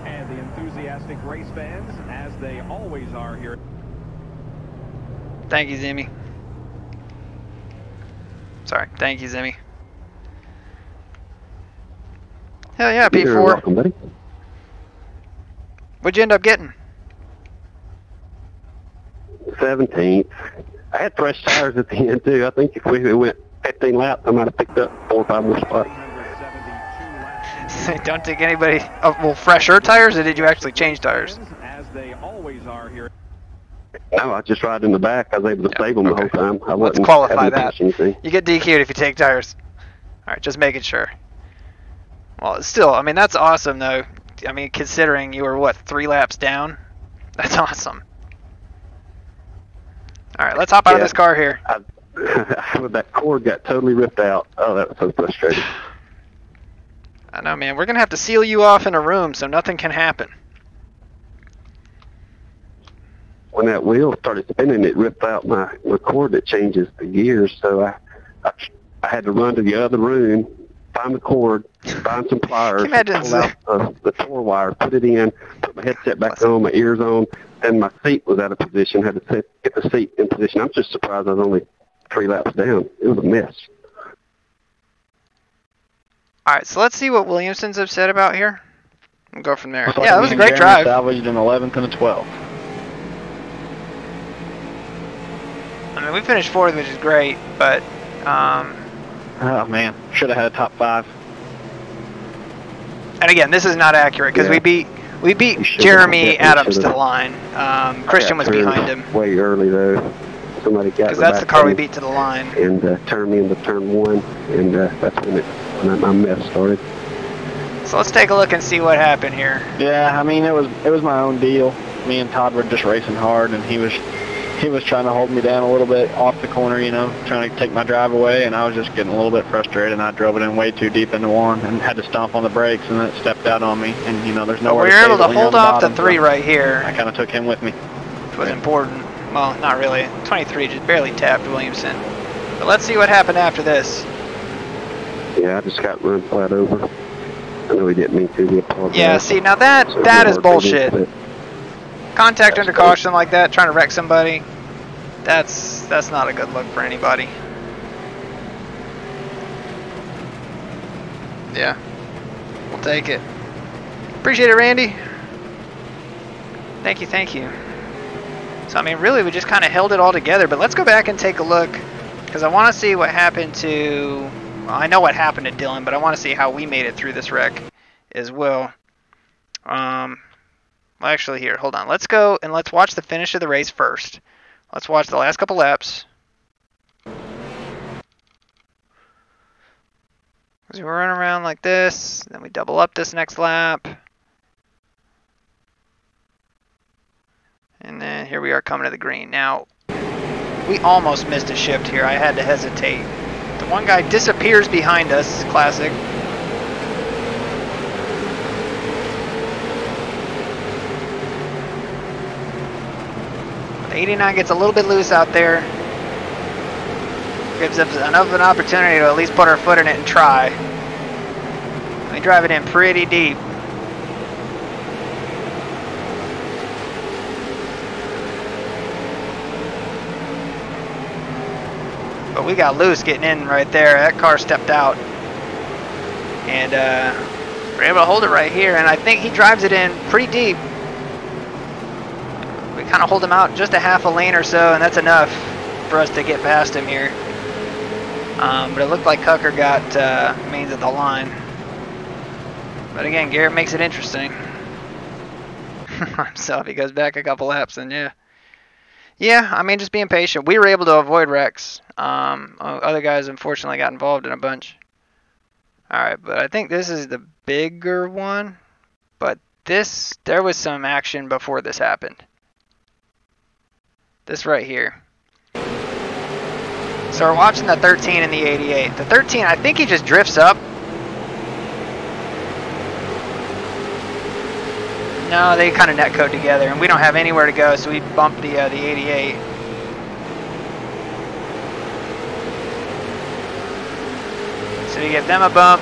And the enthusiastic race fans, as they always are here. Thank you, Zimmy. Sorry, thank you, Zimmy. Hell yeah, P4. You're welcome, buddy. What'd you end up getting? 17th. I had fresh tires at the end too. I think if we went 15 laps, I might have picked up 4 or 5 more spots. Don't take anybody. Oh, well, fresher tires, or did you actually change tires? As they always are here. No, I just ride in the back. I was able to save them the whole time. I Let's wasn't qualify having to that. push anything. You get DQ'd if you take tires. Alright, just making sure. Well, still, I mean, that's awesome, though. I mean, considering you were, what, 3 laps down? That's awesome. Alright, let's hop out of this car here. That cord got totally ripped out. Oh, that was so frustrating. I know, man. We're going to have to seal you off in a room so nothing can happen. When that wheel started spinning, it ripped out my cord that changes the gears. So I had to run to the other room, find the cord, find some pliers, pull out the Tor wire, put it in, put my headset back on, my ears on, and my seat was out of position. Had to get the seat in position. I'm just surprised I was only 3 laps down. It was a mess. Alright, so let's see what Williamsons have said about here. We'll go from there. Yeah, that was a great drive. Salvaged an 11th and a 12th. I mean, we finished 4th, which is great, but, Oh, man. Should have had a top 5. And again, this is not accurate, because we beat Jeremy Adams to the line. Christian was behind him. Way early, though. Somebody got because that's the car we beat to the line. And turned me into turn 1, and that's when my mess started. So let's take a look and see what happened here. Yeah, I mean, it was my own deal. Me and Todd were just racing hard, and he was trying to hold me down a little bit off the corner, you know, trying to take my drive away, and I was just getting a little bit frustrated, and I drove it in way too deep into one and had to stomp on the brakes, and it stepped out on me, and, you know, there's nowhere to we were able to save it hold when you're on off the the bottom, 3 so right here. I kind of took him with me. Which was important. Well, not really. 23 just barely tapped Williamson. But let's see what happened after this. Yeah, I just got run flat over. I know he didn't mean to. Yeah, see, now that is bullshit. Contact under caution like that, trying to wreck somebody. That's not a good look for anybody. Yeah, we'll take it. Appreciate it, Randy. Thank you, thank you. So, I mean, really, we just kind of held it all together, but let's go back and take a look, because I want to see what happened to, well, I know what happened to Dylan, but I want to see how we made it through this wreck as well. Well, actually, here, hold on. Let's go and let's watch the finish of the race first. Let's watch the last couple laps. As we run around like this, then we double up this next lap. And then here we are coming to the green. Now, we almost missed a shift here. I had to hesitate. The one guy disappears behind us. Classic. The 89 gets a little bit loose out there. Gives us enough of an opportunity to at least put our foot in it and try. We drive it in pretty deep. But we got loose getting in right there. That car stepped out. And we're able to hold it right here. And I think he drives it in pretty deep. We kind of hold him out just a half a lane or so, and that's enough for us to get past him here. But it looked like Cucker got mains at the line. But again, Garrett makes it interesting. So if he goes back a couple laps, then yeah. Yeah, I mean, just being patient. We were able to avoid wrecks. Other guys, unfortunately, got involved in a bunch. Alright, but I think this is the bigger one. But this, there was some action before this happened. This right here. So we're watching the 13 and the 88. The 13, I think he just drifts up. No, they kind of netcode together, and we don't have anywhere to go, so we bump the 88. So we give them a bump.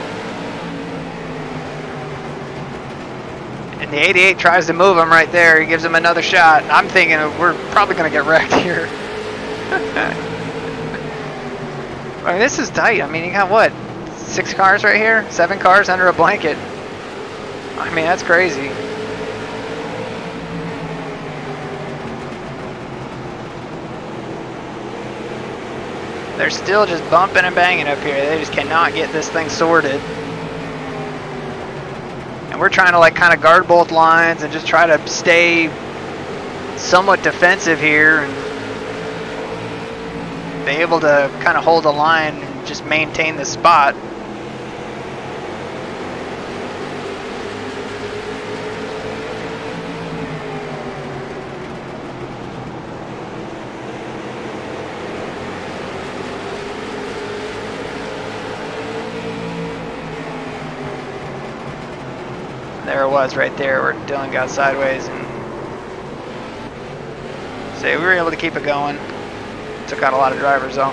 And the 88 tries to move him right there. He gives him another shot. I'm thinking we're probably going to get wrecked here. I mean, this is tight. I mean, you got what? 6 cars right here? 7 cars under a blanket. I mean, that's crazy. They're still just bumping and banging up here. They just cannot get this thing sorted. And we're trying to like kind of guard both lines and just try to stay somewhat defensive here and be able to kind of hold the line and just maintain the spot. There it was right there where Dylan got sideways, and so we were able to keep it going. Took out a lot of drivers though.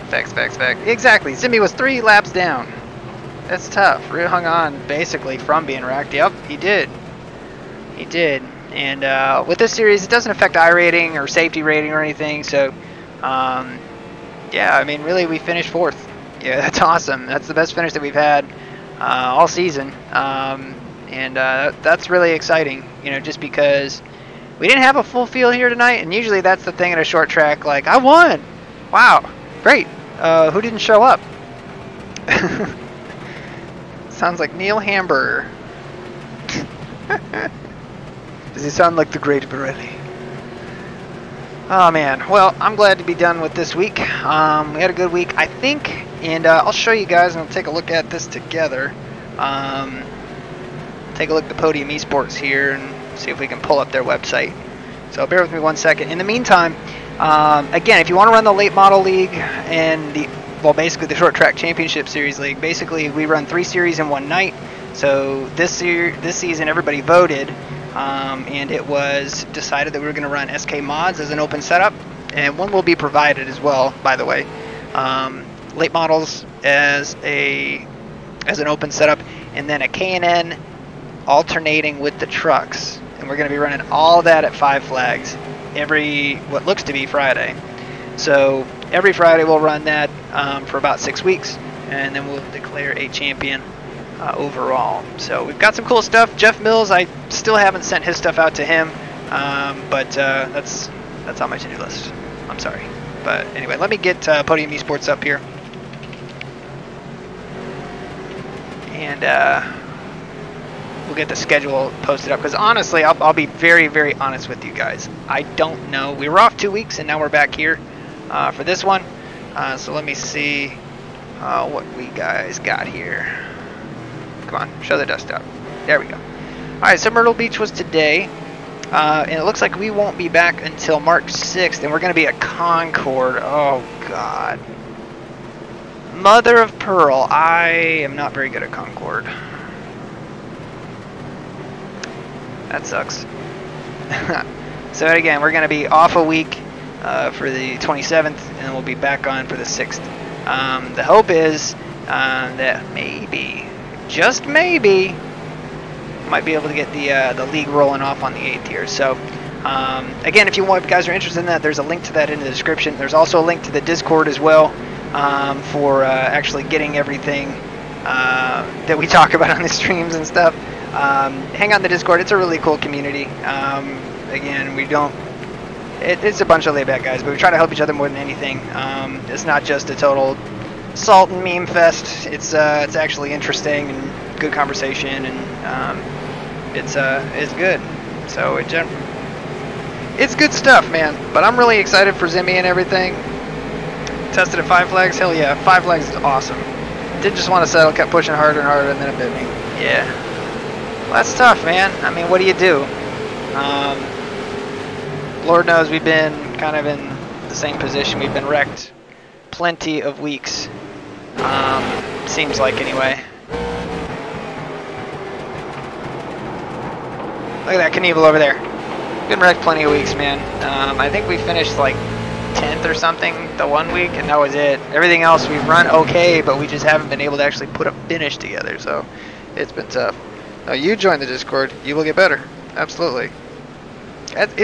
Facts. Exactly, Zimmy was 3 laps down. That's tough. Really hung on basically from being wrecked. Yep, he did. He did. And with this series, it doesn't affect iRating or safety rating or anything. So, yeah, I mean, really, we finished 4th. Yeah, that's awesome. That's the best finish that we've had all season, and that's really exciting, you know, just because we didn't have a full field here tonight, and usually that's the thing at a short track, like, I won! Wow, great! Who didn't show up? Sounds like Neil Hamburger. Does he sound like the great Borelli? Oh man, well, I'm glad to be done with this week. We had a good week, I think, and I'll show you guys, and we'll take a look at this together. Take a look at the Podium eSports here and see if we can pull up their website. So bear with me 1 second. In the meantime, again, if you want to run the late model league and basically the short track championship series league, basically we run 3 series in one night. So this season everybody voted, and it was decided that we were going to run SK mods as an open setup, and one will be provided as well, by the way. Late models as an open setup, and then a K&N alternating with the trucks. And and we're going to be running all that at 5 Flags every, what looks to be Friday. So every Friday we'll run that for about 6 weeks, and then we'll declare a champion overall. So we've got some cool stuff. Jeff Mills, I still haven't sent his stuff out to him, but that's on my to-do list. I'm sorry. But anyway, let me get Podium Esports up here. And we'll get the schedule posted up. Because honestly, I'll be very, very honest with you guys. I don't know. We were off 2 weeks, and now we're back here for this one. So let me see what we guys got here. Come on, show the desktop. There we go. All right, so Myrtle Beach was today. And it looks like we won't be back until March 6th, and we're going to be at Concord. Oh, God. Mother of Pearl. I am not very good at Concord. That sucks. So, again, we're going to be off a week for the 27th, and we'll be back on for the 6th. The hope is that maybe, just maybe, might be able to get the league rolling off on the 8th here. So again, if you guys are interested in that, there's a link to that in the description. There's also a link to the Discord as well for actually getting everything that we talk about on the streams and stuff. Hang on the Discord. It's a really cool community. Again, we don't, it's a bunch of laid back guys, but we try to help each other more than anything. It's not just a total salt and meme fest. It's actually interesting and good conversation, and it's good. So it's good stuff, man. But I'm really excited for Zimmy and everything. Tested at 5 Flags, hell yeah, 5 Flags is awesome. Didn't just want to settle, kept pushing harder and harder, and then it bit me. Yeah, well, that's tough, man. I mean, what do you do? Lord knows we've been kind of in the same position. We've been wrecked plenty of weeks. Seems like anyway. Look at that Knievel over there. Been wrecked plenty of weeks, man. I think we finished like 10th or something the 1 week, and that was it. Everything else we've run okay, but we just haven't been able to actually put a finish together, so it's been tough. Now you join the Discord, you will get better. Absolutely.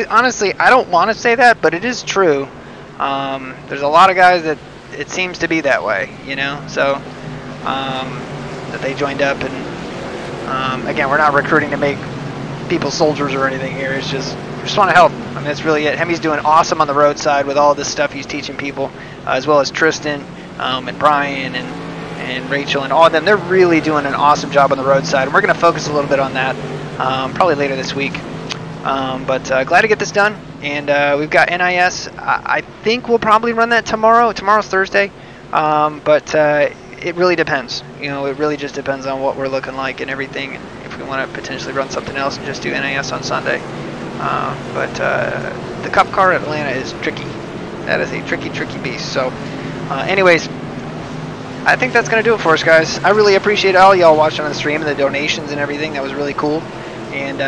Honestly, I don't want to say that, but it is true. There's a lot of guys that it seems to be that way, you know, so that they joined up, and again, we're not recruiting to make people soldiers or anything here. It's just we just want to help. I mean, that's really it. Hemi's doing awesome on the roadside with all this stuff he's teaching people, as well as Tristan and Brian and Rachel and all of them. They're really doing an awesome job on the roadside, and we're going to focus a little bit on that probably later this week. But glad to get this done, and we've got NIS. I think we'll probably run that tomorrow. Tomorrow's Thursday, but it really depends. You know, it really just depends on what we're looking like and everything. If we want to potentially run something else and just do NIS on Sunday. But the Cup car at Atlanta is tricky. That is a tricky, tricky beast. So, anyways, I think that's going to do it for us, guys. I really appreciate all y'all watching on the stream and the donations and everything. That was really cool. And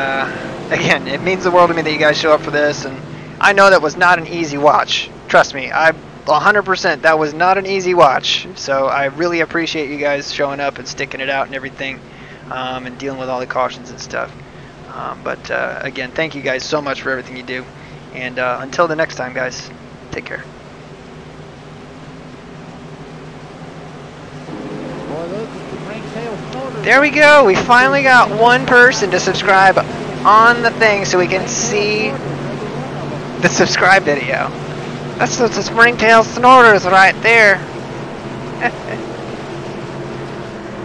again, it means the world to me that you guys show up for this. And I know that was not an easy watch. Trust me, 100% that was not an easy watch. So I really appreciate you guys showing up and sticking it out and everything, and dealing with all the cautions and stuff. But again, thank you guys so much for everything you do. And until the next time, guys, take care. There we go. We finally got one person to subscribe on the thing so we can see the subscribe video. That's the Springtail Snorters right there.